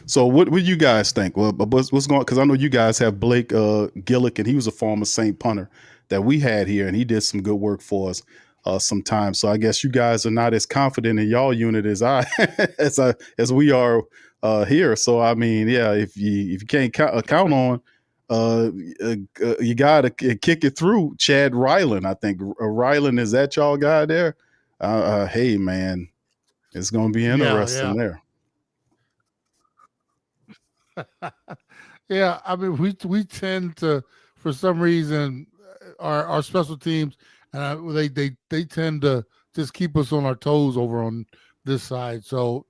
So what do you guys think? Well, what's going? Because I know you guys have Blake Gillick, and he was a former Saint punter that we had here, and he did some good work for us sometimes. So I guess you guys are not as confident in y'all unit as as we are here. So I mean, yeah, if you can't count on, you got to kick it through Chad Ryland. I think Ryland, is that y'all guy there? Hey man, it's going to be interesting there. Yeah, I mean, we tend to, for some reason, our special teams, they tend to just keep us on our toes over on this side. So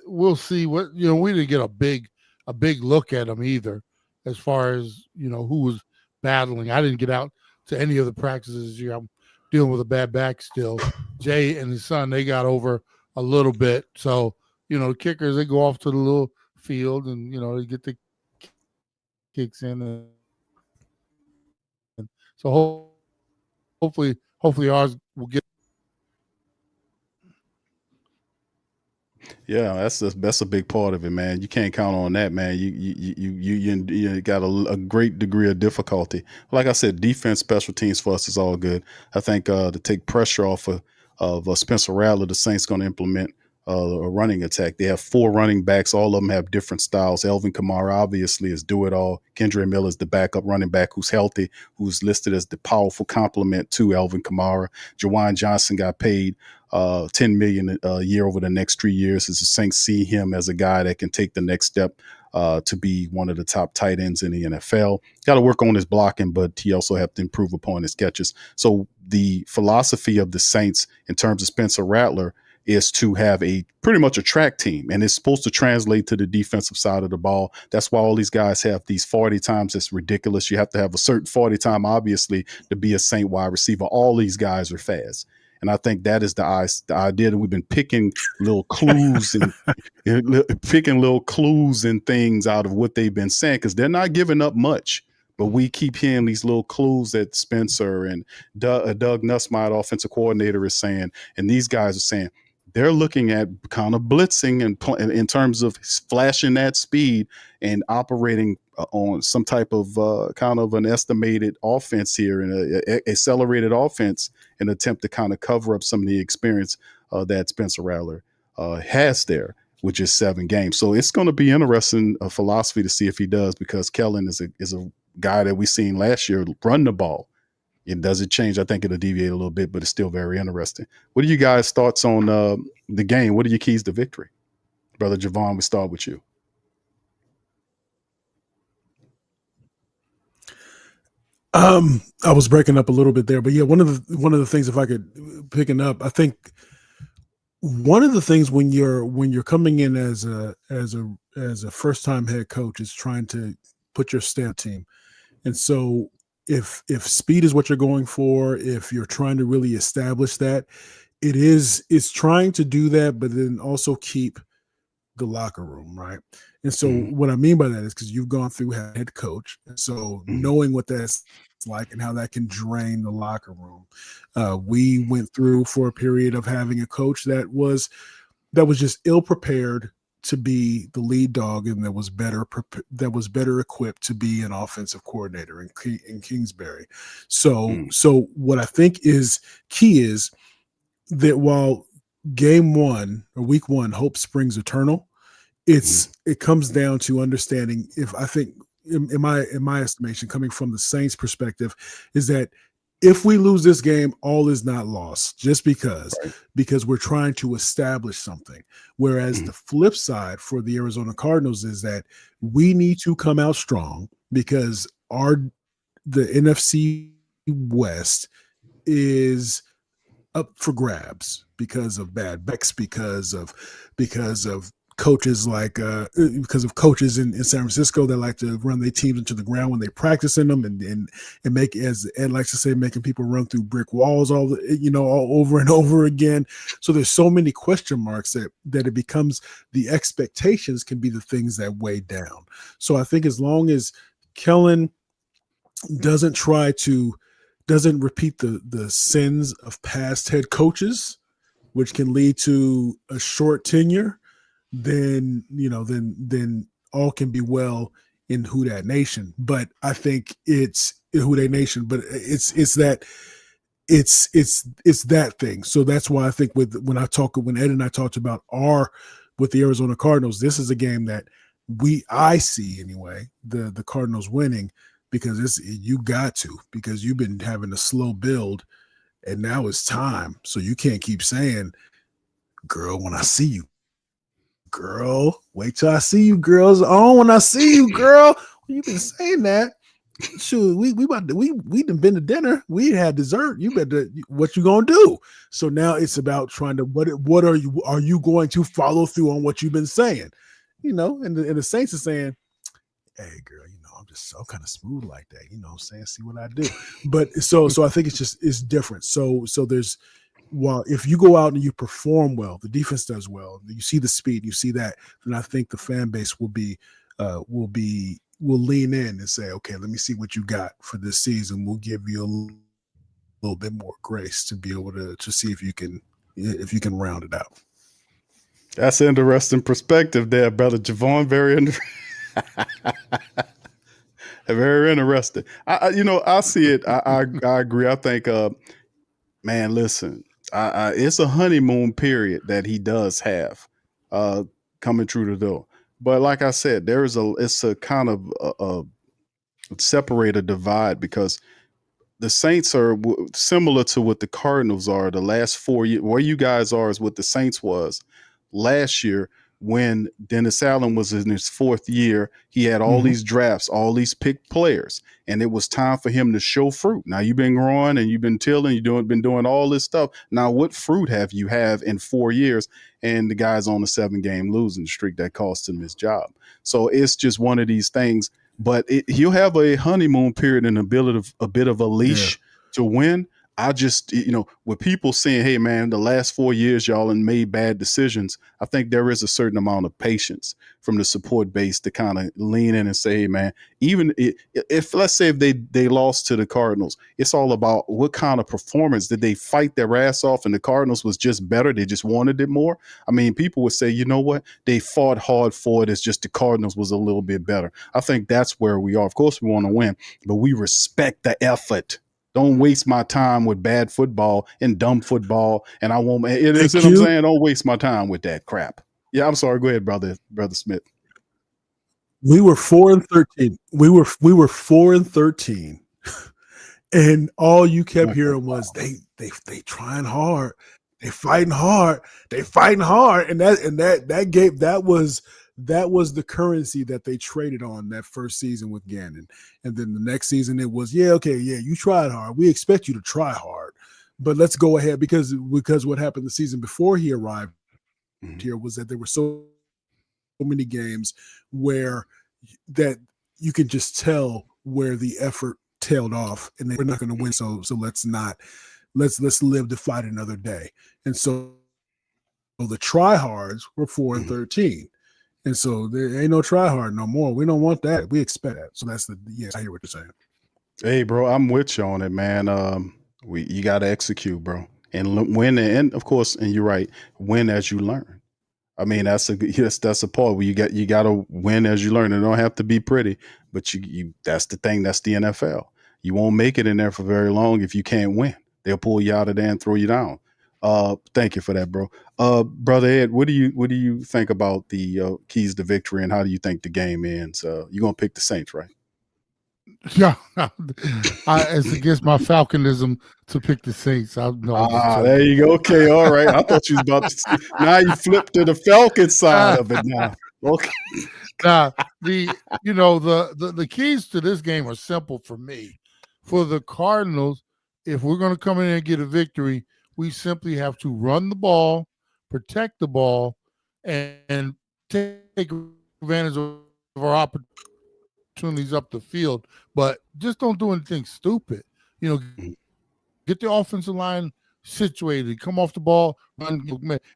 we'll see what we didn't get a big look at them either, as far as who was battling. I didn't get out to any of the practices this year. I'm dealing with a bad back still. Jay and his son, they got over a little bit. So the kickers, they go off to the little field and they get the kicks in, and so hopefully ours will get. Yeah, that's a big part of it, man. You can't count on that, man. You got a great degree of difficulty. Like I said, defense, special teams for us is all good. I think to take pressure off of Spencer Rattler, the Saints going to implement a running attack. They have 4 running backs. All of them have different styles. Alvin Kamara obviously is do it all. Kendre Miller is the backup running back who's healthy, who's listed as the powerful complement to Alvin Kamara. Jawan Johnson got paid $10 million a year over the next 3 years. As the Saints see him as a guy that can take the next step to be one of the top tight ends in the NFL. Got to work on his blocking, but he also have to improve upon his catches. So the philosophy of the Saints in terms of Spencer Rattler is to have a pretty much a track team, and it's supposed to translate to the defensive side of the ball. That's why all these guys have these 40 times. It's ridiculous. You have to have a certain 40 time, obviously, to be a Saint wide receiver. All these guys are fast. And I think that is the idea that we've been picking little clues and picking little clues and things out of what they've been saying, because they're not giving up much. But we keep hearing these little clues that Spencer and Doug Nussmeier, offensive coordinator, is saying, and these guys are saying they're looking at kind of blitzing and in terms of flashing that speed and operating on some type of kind of an estimated offense here and a accelerated offense in an attempt to kind of cover up some of the experience that Spencer Rattler has there, which is 7 games. So it's going to be interesting philosophy to see if he does, because Kellen is a guy that we seen last year run the ball. It doesn't change. I think it'll deviate a little bit, but it's still very interesting. What are you guys' thoughts on the game? What are your keys to victory? Brother Javon, we start with you. I was breaking up a little bit there, but yeah, one of the things, if I could pick it up, I think one of the things when you're coming in as a first time head coach is trying to put your stamp team. And so if speed is what you're going for, if you're trying to really establish that, it's trying to do that, but then also keep the locker room, right? And so what I mean by that is because you've gone through head coach, and so knowing what that's like and how that can drain the locker room. We went through for a period of having a coach that was just ill prepared to be the lead dog, and that was better equipped to be an offensive coordinator in Kingsbury. So what I think is key is that while game 1 or week 1 hope springs eternal, it comes down to understanding, if I think in my estimation, coming from the Saints perspective, is that if we lose this game, all is not lost, just because we're trying to establish something. Whereas the flip side for the Arizona Cardinals is that we need to come out strong, because the NFC West is up for grabs because of bad backs, because of coaches because of coaches in San Francisco that like to run their teams into the ground when they practice in them, and make, as Ed likes to say, making people run through brick walls all over and over again. So there's so many question marks that it becomes, the expectations can be the things that weigh down. So I think as long as Kellen doesn't repeat the sins of past head coaches, which can lead to a short tenure, then all can be well in Who Dat Nation. But I think it's Who Dat Nation, but it's that thing. So that's why I think when Ed and I talked about with the Arizona Cardinals, this is a game that I see anyway, the Cardinals winning, because you got to, because you've been having a slow build and now it's time. So you can't keep saying, girl, when I see you, girl, wait till I see you, girls. Oh, when I see you, girl. Well, you've been saying that. Shoot, we done been to dinner. We had dessert. You better, what you gonna do? So now it's about trying to, what are you going to follow through on what you've been saying? And the Saints are saying, hey girl, I'm kind of smooth like that. You know what I'm saying? See what I do. But so I think it's different. So there's, well, if you go out and you perform well, the defense does well, you see the speed, you see that, then I think the fan base will lean in and say, okay, let me see what you got for this season. We'll give you a little bit more grace to be able to see if you can round it out. That's an interesting perspective there, brother Javon. Very very interesting. I see it. I agree. I think, man, listen, it's a honeymoon period that he does have coming through the door. But like I said, it's a kind of a separate divide, because the Saints are similar to what the Cardinals are the last 4 years. Where you guys are is what the Saints was last year, when Dennis Allen was in his 4th year. He had all these drafts, all these picked players, and it was time for him to show fruit. Now you've been growing and you've been tilling, been doing all this stuff. Now what fruit have you in 4 years? And the guy's on a 7-game losing streak that cost him his job. So it's just one of these things. But he'll have a honeymoon period and a bit of a leash to win. I just, with people saying, hey, man, the last 4 years, y'all and made bad decisions, I think there is a certain amount of patience from the support base to kind of lean in and say, hey, man, even if let's say if they lost to the Cardinals, it's all about what kind of performance. Did they fight their ass off and the Cardinals was just better? They just wanted it more. I mean, people would say, you know what? They fought hard for it. It's just the Cardinals was a little bit better. I think that's where we are. Of course, we want to win, but we respect the effort. Don't waste my time with bad football and dumb football. And I won't, you know what I'm saying? Don't waste my time with that crap. Yeah, I'm sorry. Go ahead, brother Smith. We were 4-13. We were 4-13. And all you kept hearing was they trying hard. They fighting hard. And that was the currency that they traded on that first season with Gannon. And then the next season it was, you tried hard. We expect you to try hard, but let's go ahead because what happened the season before he arrived here was that there were so many games where that you can just tell where the effort tailed off and they were not going to win. So let's live to fight another day. And so the tryhards were 4-13. And so there ain't no try hard no more. We don't want that. We expect that. So that's I hear what you're saying. Hey, bro, I'm with you on it, man. You got to execute, bro, and win. And of course, and you're right, win as you learn. I mean, that's a part where you got to win as you learn. It don't have to be pretty, but you that's the thing. That's the NFL. You won't make it in there for very long if you can't win. They'll pull you out of there and throw you down. Thank you for that, bro. Brother Ed, what do you think about the keys to victory, and how do you think the game ends? You're gonna pick the Saints, right? Yeah, it's against my Falconism to pick the Saints. There you go. Okay, all right. I thought you was about to see. Now you flipped to the Falcon side of it now. Okay. Now the keys to this game are simple for me. For the Cardinals, if we're going to come in and get a victory, we simply have to run the ball, protect the ball, and take advantage of our opportunities up the field. But just don't do anything stupid. Get the offensive line situated, come off the ball, run,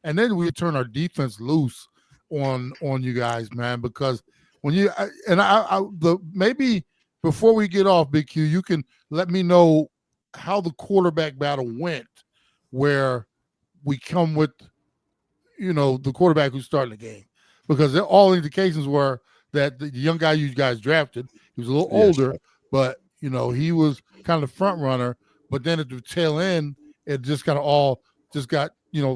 and then we turn our defense loose on you guys, man. Because when maybe before we get off, Big Q, you can let me know how the quarterback battle went, where we come with, the quarterback who's starting the game, because all indications were that the young guy you guys drafted, he was a little older, but he was kind of the front runner. But then at the tail end, it just kind of all just got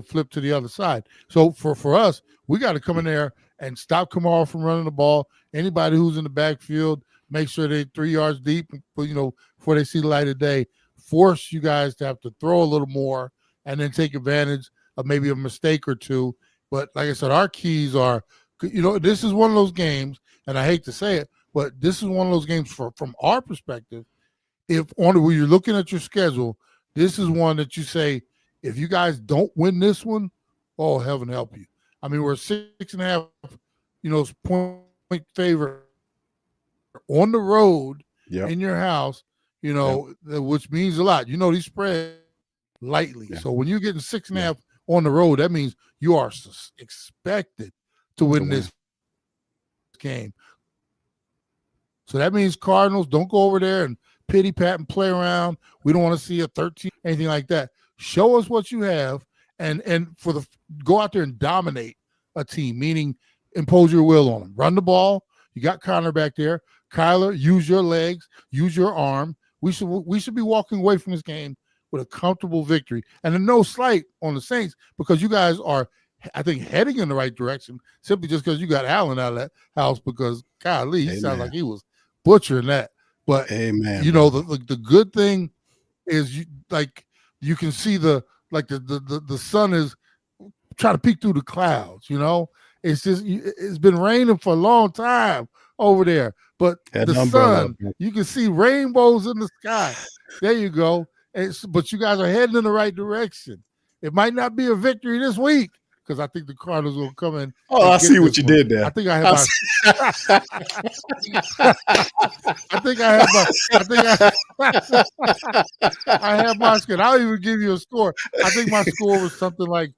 flipped to the other side. So for us, we got to come in there and stop Kamara from running the ball. Anybody who's in the backfield, make sure they're 3 yards deep, before they see the light of day. Force you guys to have to throw a little more, and then take advantage of maybe a mistake or two. But like I said, our keys are, this is one of those games, and I hate to say it, but this is one of those games from our perspective. When you're looking at your schedule, this is one that you say, if you guys don't win this one, oh, heaven help you. I mean, we're 6.5, point favorite on the road in your house, which means a lot. These spread lightly. Yeah. So when you're getting 6.5 on the road, that means you are expected to win this game. So that means Cardinals, don't go over there and pity pat and play around. We don't want to see a 13, anything like that. Show us what you have, and go out there and dominate a team, meaning impose your will on them. Run the ball. You got Connor back there. Kyler, use your legs, use your arm. We should be walking away from this game with a comfortable victory. And then no slight on the Saints, because you guys are, I think, heading in the right direction simply just because you got Allen out of that house, because golly, he sounds like he was butchering that. But the good thing is you can see the sun is trying to peek through the clouds, It's just it's been raining for a long time over there, but the sun, you can see rainbows in the sky. There you go. But you guys are heading in the right direction. It might not be a victory this week because I think the Cardinals will come in. Oh, I see what you did there. I think I have I have my score. I'll even give you a score. I think my score was something like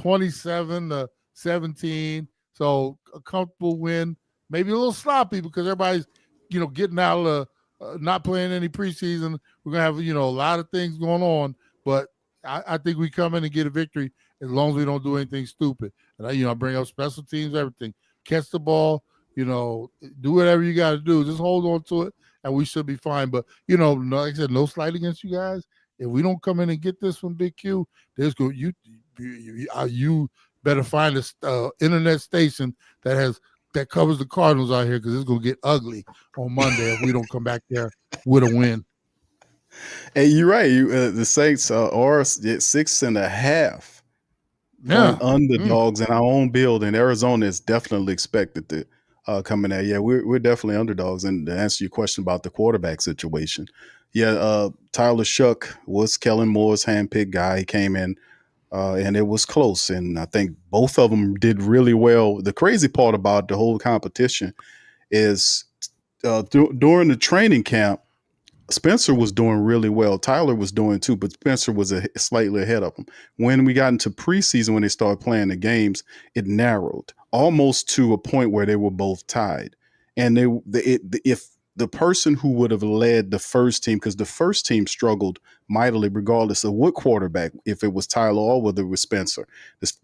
27-17. So a comfortable win, maybe a little sloppy because everybody's, getting out of not playing any preseason. We're gonna have, a lot of things going on, but I think we come in and get a victory as long as we don't do anything stupid. And I bring up special teams, everything. Catch the ball, do whatever you got to do. Just hold on to it, and we should be fine. But like I said, no slight against you guys. If we don't come in and get this from Big Q, you better find a internet station that covers the Cardinals out here because it's gonna get ugly on Monday if we don't come back there with a win. Hey, you're right. The Saints are 6.5. Yeah, underdogs in our own building. Arizona is definitely expected to come in there. Yeah, we're definitely underdogs. And to answer your question about the quarterback situation, Tyler Shuck was Kellen Moore's handpicked guy. He came in. And it was close, and I think both of them did really well. The crazy part about the whole competition is during the training camp, Spencer was doing really well. Tyler was doing too, but Spencer was slightly ahead of him. When we got into preseason, when they started playing the games, it narrowed almost to a point where they were both tied. And if the person who would have led the first team, because the first team struggled mightily regardless of what quarterback, if it was Tyler or whether it was Spencer,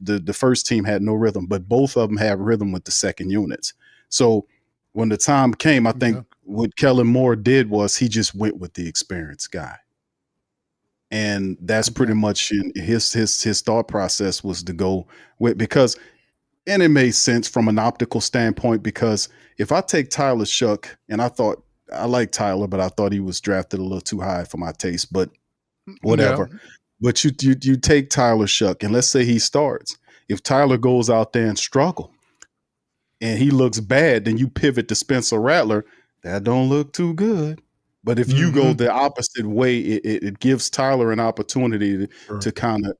the first team had no rhythm, but both of them had rhythm with the second units. So when the time came, I think what Kellen Moore did was he just went with the experienced guy. And that's pretty much his thought process was to go with, and it made sense from an optical standpoint, because if I take Tyler Shuck, and I like Tyler, but I thought he was drafted a little too high for my taste, but whatever. Yeah. But you take Tyler Shuck, and let's say he starts. If Tyler goes out there and struggle and he looks bad, then you pivot to Spencer Rattler. That don't look too good. But if you go the opposite way, it gives Tyler an opportunity to kind of,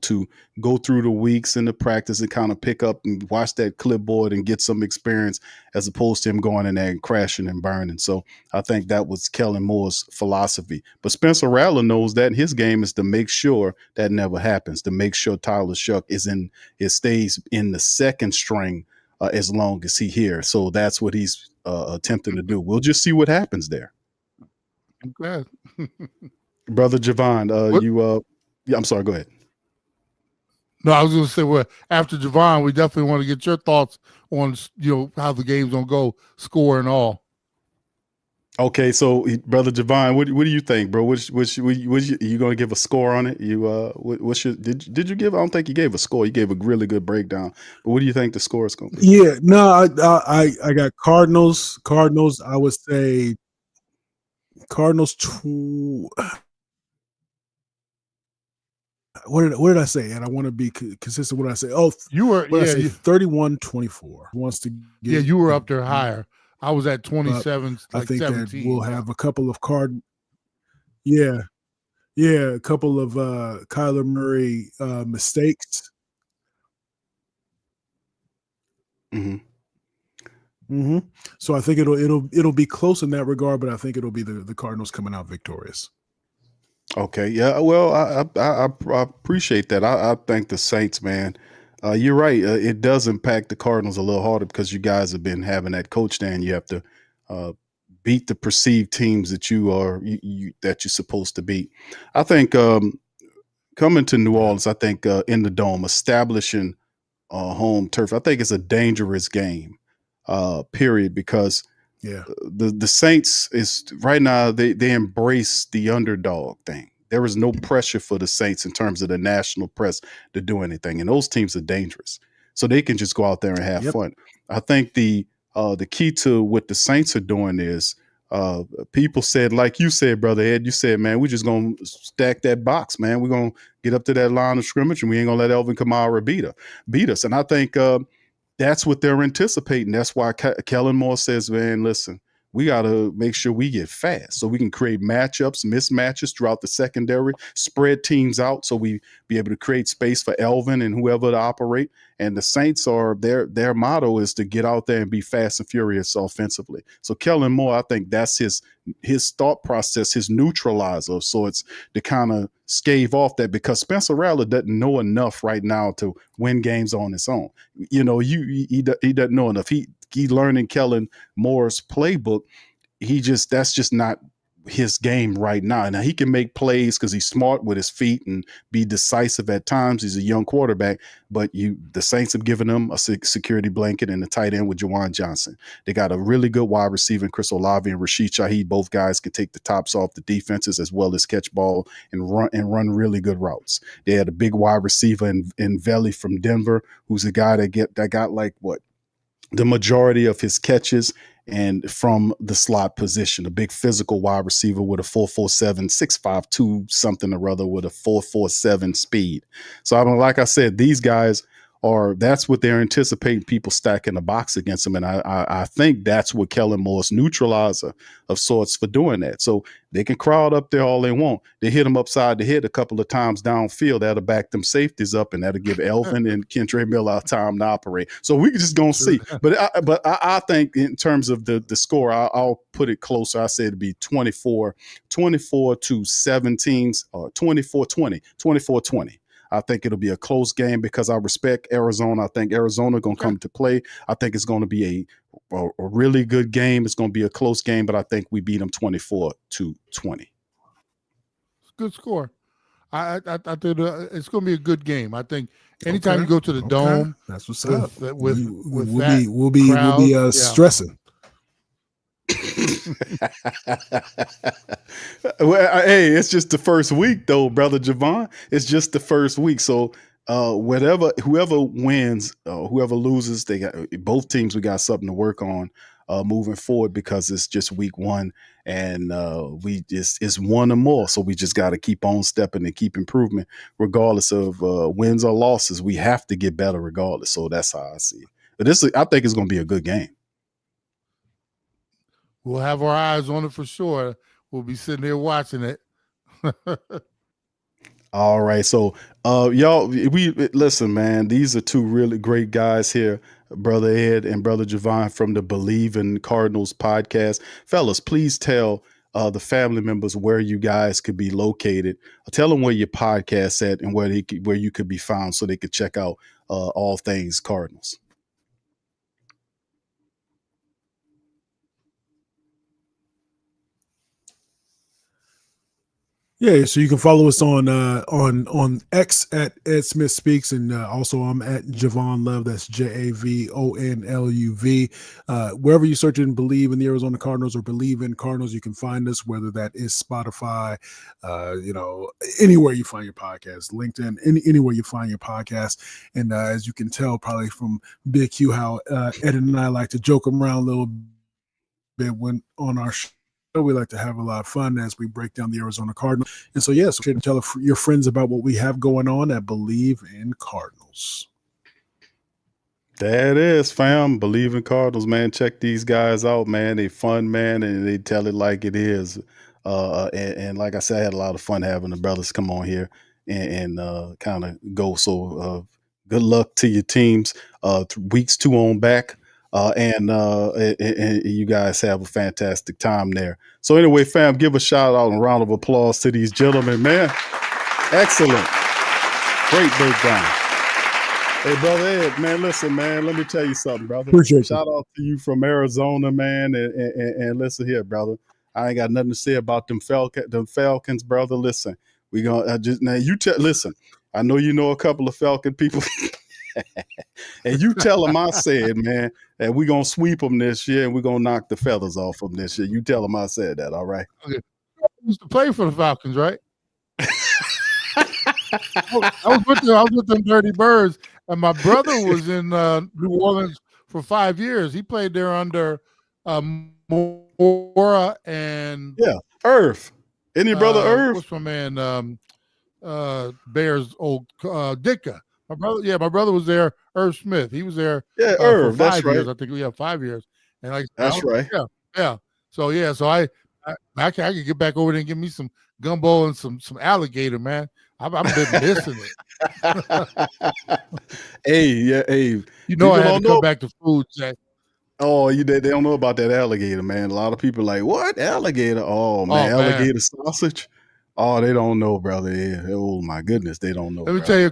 to go through the weeks in the practice and kind of pick up and watch that clipboard and get some experience, as opposed to him going in there and crashing and burning. So I think that was Kellen Moore's philosophy. But Spencer Rattler knows that his game is to make sure that never happens, to make sure Tyler Shuck stays in the second string as long as he's here. So that's what he's attempting to do. We'll just see what happens there. I'm glad. Brother Javon, I'm sorry, go ahead. No, I was going to say, well, after Javon, we definitely want to get your thoughts on, how the game's going to go, score and all. Okay, so Brother Javon, what do you think, bro? You going to give a score on it? Did you give? I don't think you gave a score. You gave a really good breakdown. But what do you think the score is going to be? Yeah, no, I got Cardinals. Cardinals, I would say Cardinals. What did I say? And I want to be consistent. What did I say? Oh, you were 31-24. Wants to get, you were up there higher. I was at 27. I think 17. that we'll have a couple of a couple of Kyler Murray mistakes. So I think it'll be close in that regard, but I think it'll be the Cardinals coming out victorious. Okay, yeah. Well, I appreciate that. I think the Saints, man. You're right. It does impact the Cardinals a little harder because you guys have been having that coach stand. You have to beat the perceived teams that you're supposed to beat. I think coming to New Orleans, I think in the Dome, establishing home turf, I think it's a dangerous game. Period, because the Saints is right now they embrace the underdog thing. There is no pressure for the Saints in terms of the national press to do anything, and those teams are dangerous, so they can just go out there and have fun. I think the key to what the Saints are doing is people said, like you said, Brother Ed, you said, man, we're just gonna stack that box, man. We're gonna get up to that line of scrimmage, and we ain't gonna let Alvin Kamara beat us. And I think that's what they're anticipating. That's why Kellen Moore says, man, listen, we got to make sure we get fast so we can create matchups, mismatches throughout the secondary, spread teams out so we be able to create space for Elvin and whoever to operate. And the Saints are their motto is to get out there and be fast and furious offensively. So Kellen Moore, I think that's his thought process, his neutralizer of sorts to kind of stave off that, because Spencer Rattler doesn't know enough right now to win games on his own. You know, he doesn't know enough. He learning Kellen Moore's playbook. That's just not his game right now. Now he can make plays because he's smart with his feet and be decisive at times. He's a young quarterback, but the Saints have given him a security blanket and a tight end with Jawan Johnson. They got a really good wide receiver in Chris Olave and Rashid Shaheed. Both guys can take the tops off the defenses as well as catch ball and run really good routes. They had a big wide receiver in Veli from Denver, who's a guy that got like the majority of his catches and from the slot position, a big physical wide receiver with a 4.47, 6.52 something or other with a 4.47 speed. So I mean, like I said, these guys that's what they're anticipating, people stacking the box against them. And I think that's what Kellen Moore's neutralizer of sorts for doing that. So they can crowd up there all they want. They hit them upside the head a couple of times downfield. That'll back them safeties up, and that'll give Elvin and Kentre Miller time to operate. So we just going to see. But I think in terms of the score, I'll put it closer. I say it'd be 24 to 17, 24-20, 24-20. I think it'll be a close game because I respect Arizona. I think Arizona going to come to play. I think it's going to be a really good game. It's going to be a close game, but I think we beat them 24-20. Good score. I think it's going to be a good game. I think anytime you go to the Dome, that's what's up. We'll be stressing. Well, hey, it's just the first week though, brother Javon. It's just the first week. So whoever wins, whoever loses, they got both teams. We got something to work on moving forward because it's just week one, and it's one or more. So we just got to keep on stepping and keep improving, regardless of wins or losses. We have to get better regardless. So that's how I see it. But I think it's going to be a good game. We'll have our eyes on it for sure. We'll be sitting there watching it. All right. So, y'all, listen, man, these are two really great guys here, Brother Ed and Brother Javon from the Bleav in Cardinals podcast. Fellas, please tell the family members where you guys could be located. Tell them where your podcast's at and where you could be found so they could check out all things Cardinals. Yeah, so you can follow us on X at Ed Smith Speaks, and also I'm at Javon Love. That's JAVONLUV. Wherever you search in Bleav in the Arizona Cardinals or Bleav in Cardinals, you can find us. Whether that is Spotify, anywhere you find your podcast, LinkedIn, anywhere you find your podcast. And as you can tell, probably from Big Q, how Ed and I like to joke around a little bit when on our show. We like to have a lot of fun as we break down the Arizona Cardinals. And so, yes, yeah, so tell your friends about what we have going on at Bleav in Cardinals. That is, fam. Bleav in Cardinals, man. Check these guys out, man. They fun, man, and they tell it like it is. And like I said, I had a lot of fun having the brothers come on here and kind of go. So good luck to your teams. Weeks 2 on back. And you guys have a fantastic time there. So anyway, fam, give a shout out and round of applause to these gentlemen, man. Excellent. Great breakdown. Hey, Brother Ed, man, listen, man, let me tell you something, brother. Appreciate shout out to you from Arizona, man. And listen here, brother. I ain't got nothing to say about them Falcons, brother. Listen, we gonna listen. I know you know a couple of Falcon people. And you tell them I said, man, that we're going to sweep them this year and we're going to knock the feathers off them this year. You tell them I said that, all right? Okay. I used to play for the Falcons, right? I was with them Dirty Birds, and my brother was in New Orleans for 5 years. He played there under Mora and Irv. Any brother Irv? What's my man? Bears old Ditka. My brother was there. Irv Smith, he was there. Yeah, Irv. For 5 years, I think. We have 5 years, and like that's right. Yeah. So I could get back over there and give me some gumbo and some alligator, man. I've been missing it. Hey. You know, I had to come back to food, Jack. Oh, they don't know about that alligator, man. A lot of people are like, what alligator? Oh man, alligator sausage. Oh, they don't know, brother. Yeah. Oh my goodness, they don't know. Let me tell you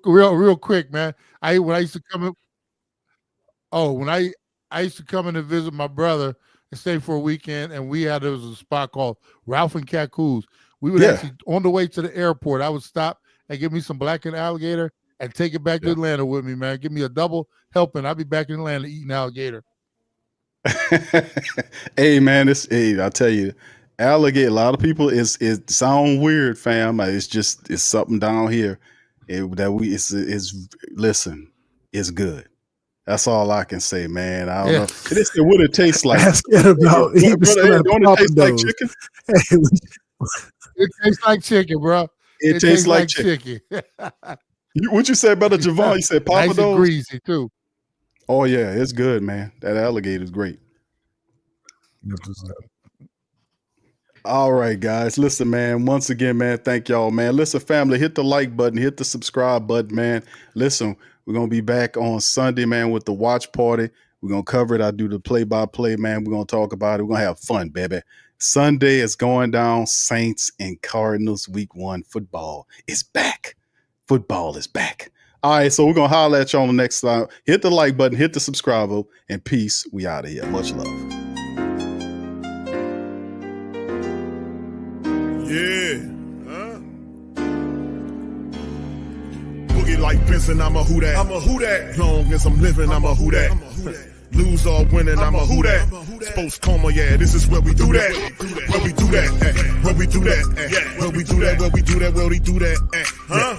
real quick, man. I used to come in and visit my brother and stay for a weekend, and there was a spot called Ralph and Cacoo's. We would actually, on the way to the airport, I would stop and give me some blackened alligator and take it back to Atlanta with me, man. Give me a double helping. I'll be back in Atlanta eating alligator. Hey, man, I tell you, alligator. A lot of people it sound weird, fam. It's something down here listen, it's good. That's all I can say, man. I don't know. It said what it tastes like. Don't it taste like chicken? It tastes like chicken, bro. It tastes like chicken. What you said, brother Javon? You said Papa nice and greasy too. Oh yeah, it's good, man. That alligator is great. All right, guys. Listen, man. Once again, man, thank y'all, man. Listen, family, hit the like button, hit the subscribe button, man. Listen, we're gonna be back on Sunday, man, with the watch party. We're gonna cover it. I do the play-by-play, man. We're gonna talk about it. We're gonna have fun, baby. Sunday is going down. Saints and Cardinals week 1 football is back. Football is back. All right, so we're going to holler at you on the next time. Hit the like button, hit the subscribe, and peace. We out of here. Much love. Yeah. Boogie like Benson, I'm a Who Dat. I'm a Who Dat. Long as I'm living, I'm a Who Dat. Lose or winning, I'm a Who Dat. Sports coma, yeah, this is where we do that. Where we do that, where we do that, where we do that, where we do that, where we do that,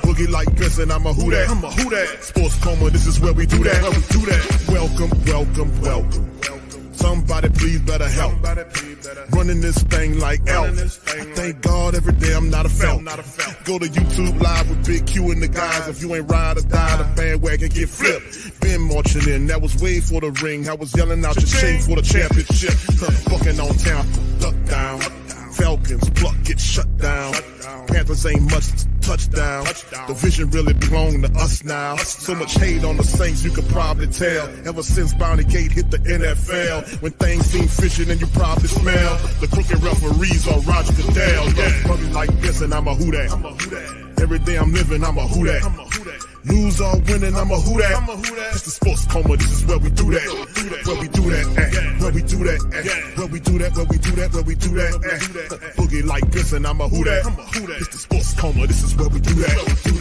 Boogie like Benson, I'm a Who Dat. I'm a Who Dat. Sports coma, this is where we do that. Where we do that. Welcome. Somebody please better help. Running this thing like elf. I thank God every day I'm not a felt. Go to YouTube Live with Big Q and the guys. If you ain't ride or die, the bandwagon get flipped. Been marching in, that was way for the ring. I was yelling out your chain for the championship. Fucking on town, duck down. Falcons, pluck, get shut down. Panthers ain't much touchdown. The vision really belong to us now. So much hate on the Saints, you could probably tell. Ever since Bounty Gate hit the NFL, when things seem fishy and you probably smell the crooked referees or Roger Goodell. Yeah, probably like this and I'm a Who Dat. Every day I'm living, I'm a Who Dat. Lose or winning, I'm a Who Dat. It's the sports coma, this is where we do that. Where we do that, where we do that, where we do that, where we do that, where we do that, Boogie like this and I'm a Who Dat. It's the sports coma, this is where we do that. You're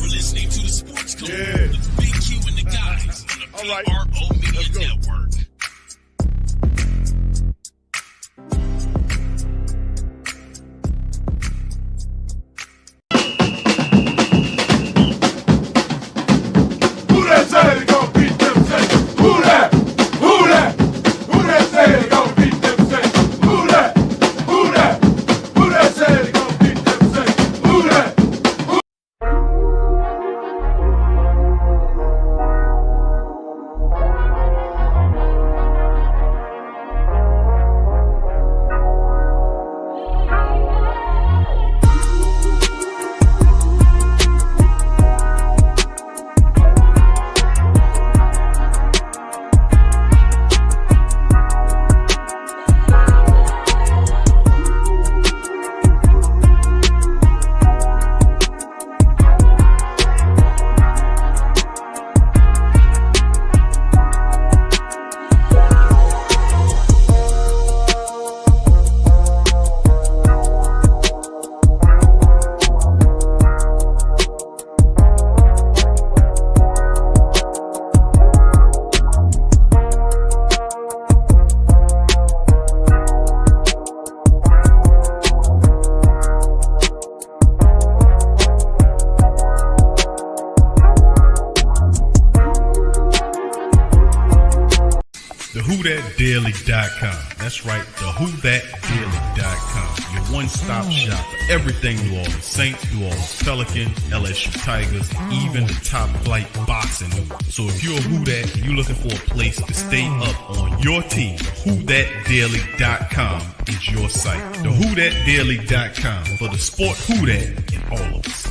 listening to the Sports Coma with Big Q and the guys on the PRO Media Network. WhoThatDaily.com. That's right, the WhoThatDaily.com. Your one-stop shop for everything New Orleans Saints, New Orleans Pelicans, LSU Tigers, even the top flight boxing news. So if you're a Who Dat and you're looking for a place to stay up on your team, WhoDatDaily.com is your site. The WhoDatDaily.com for the sport Who Dat in all of us.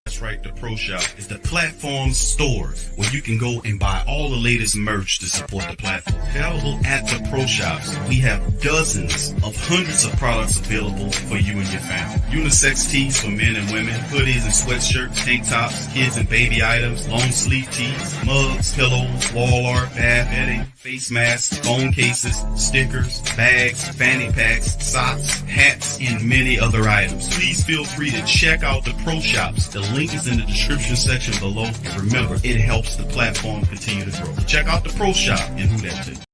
That's right, the Pro Shop is the platform store where you can go and buy all the latest merch to support the platform. Available at the Pro Shops, we have dozens of hundreds of products available for you and your family. Unisex tees for men and women, hoodies and sweatshirts, tank tops, kids and baby items, long sleeve tees, mugs, pillows, wall art, bath bedding, face masks, phone cases, stickers, bags, fanny packs, socks, hats, and many other items. Please feel free to check out the Pro Shops. The link is in the description section below. And remember, it helps the platform continue to grow. Check out the Pro Shop and Who Dat Too.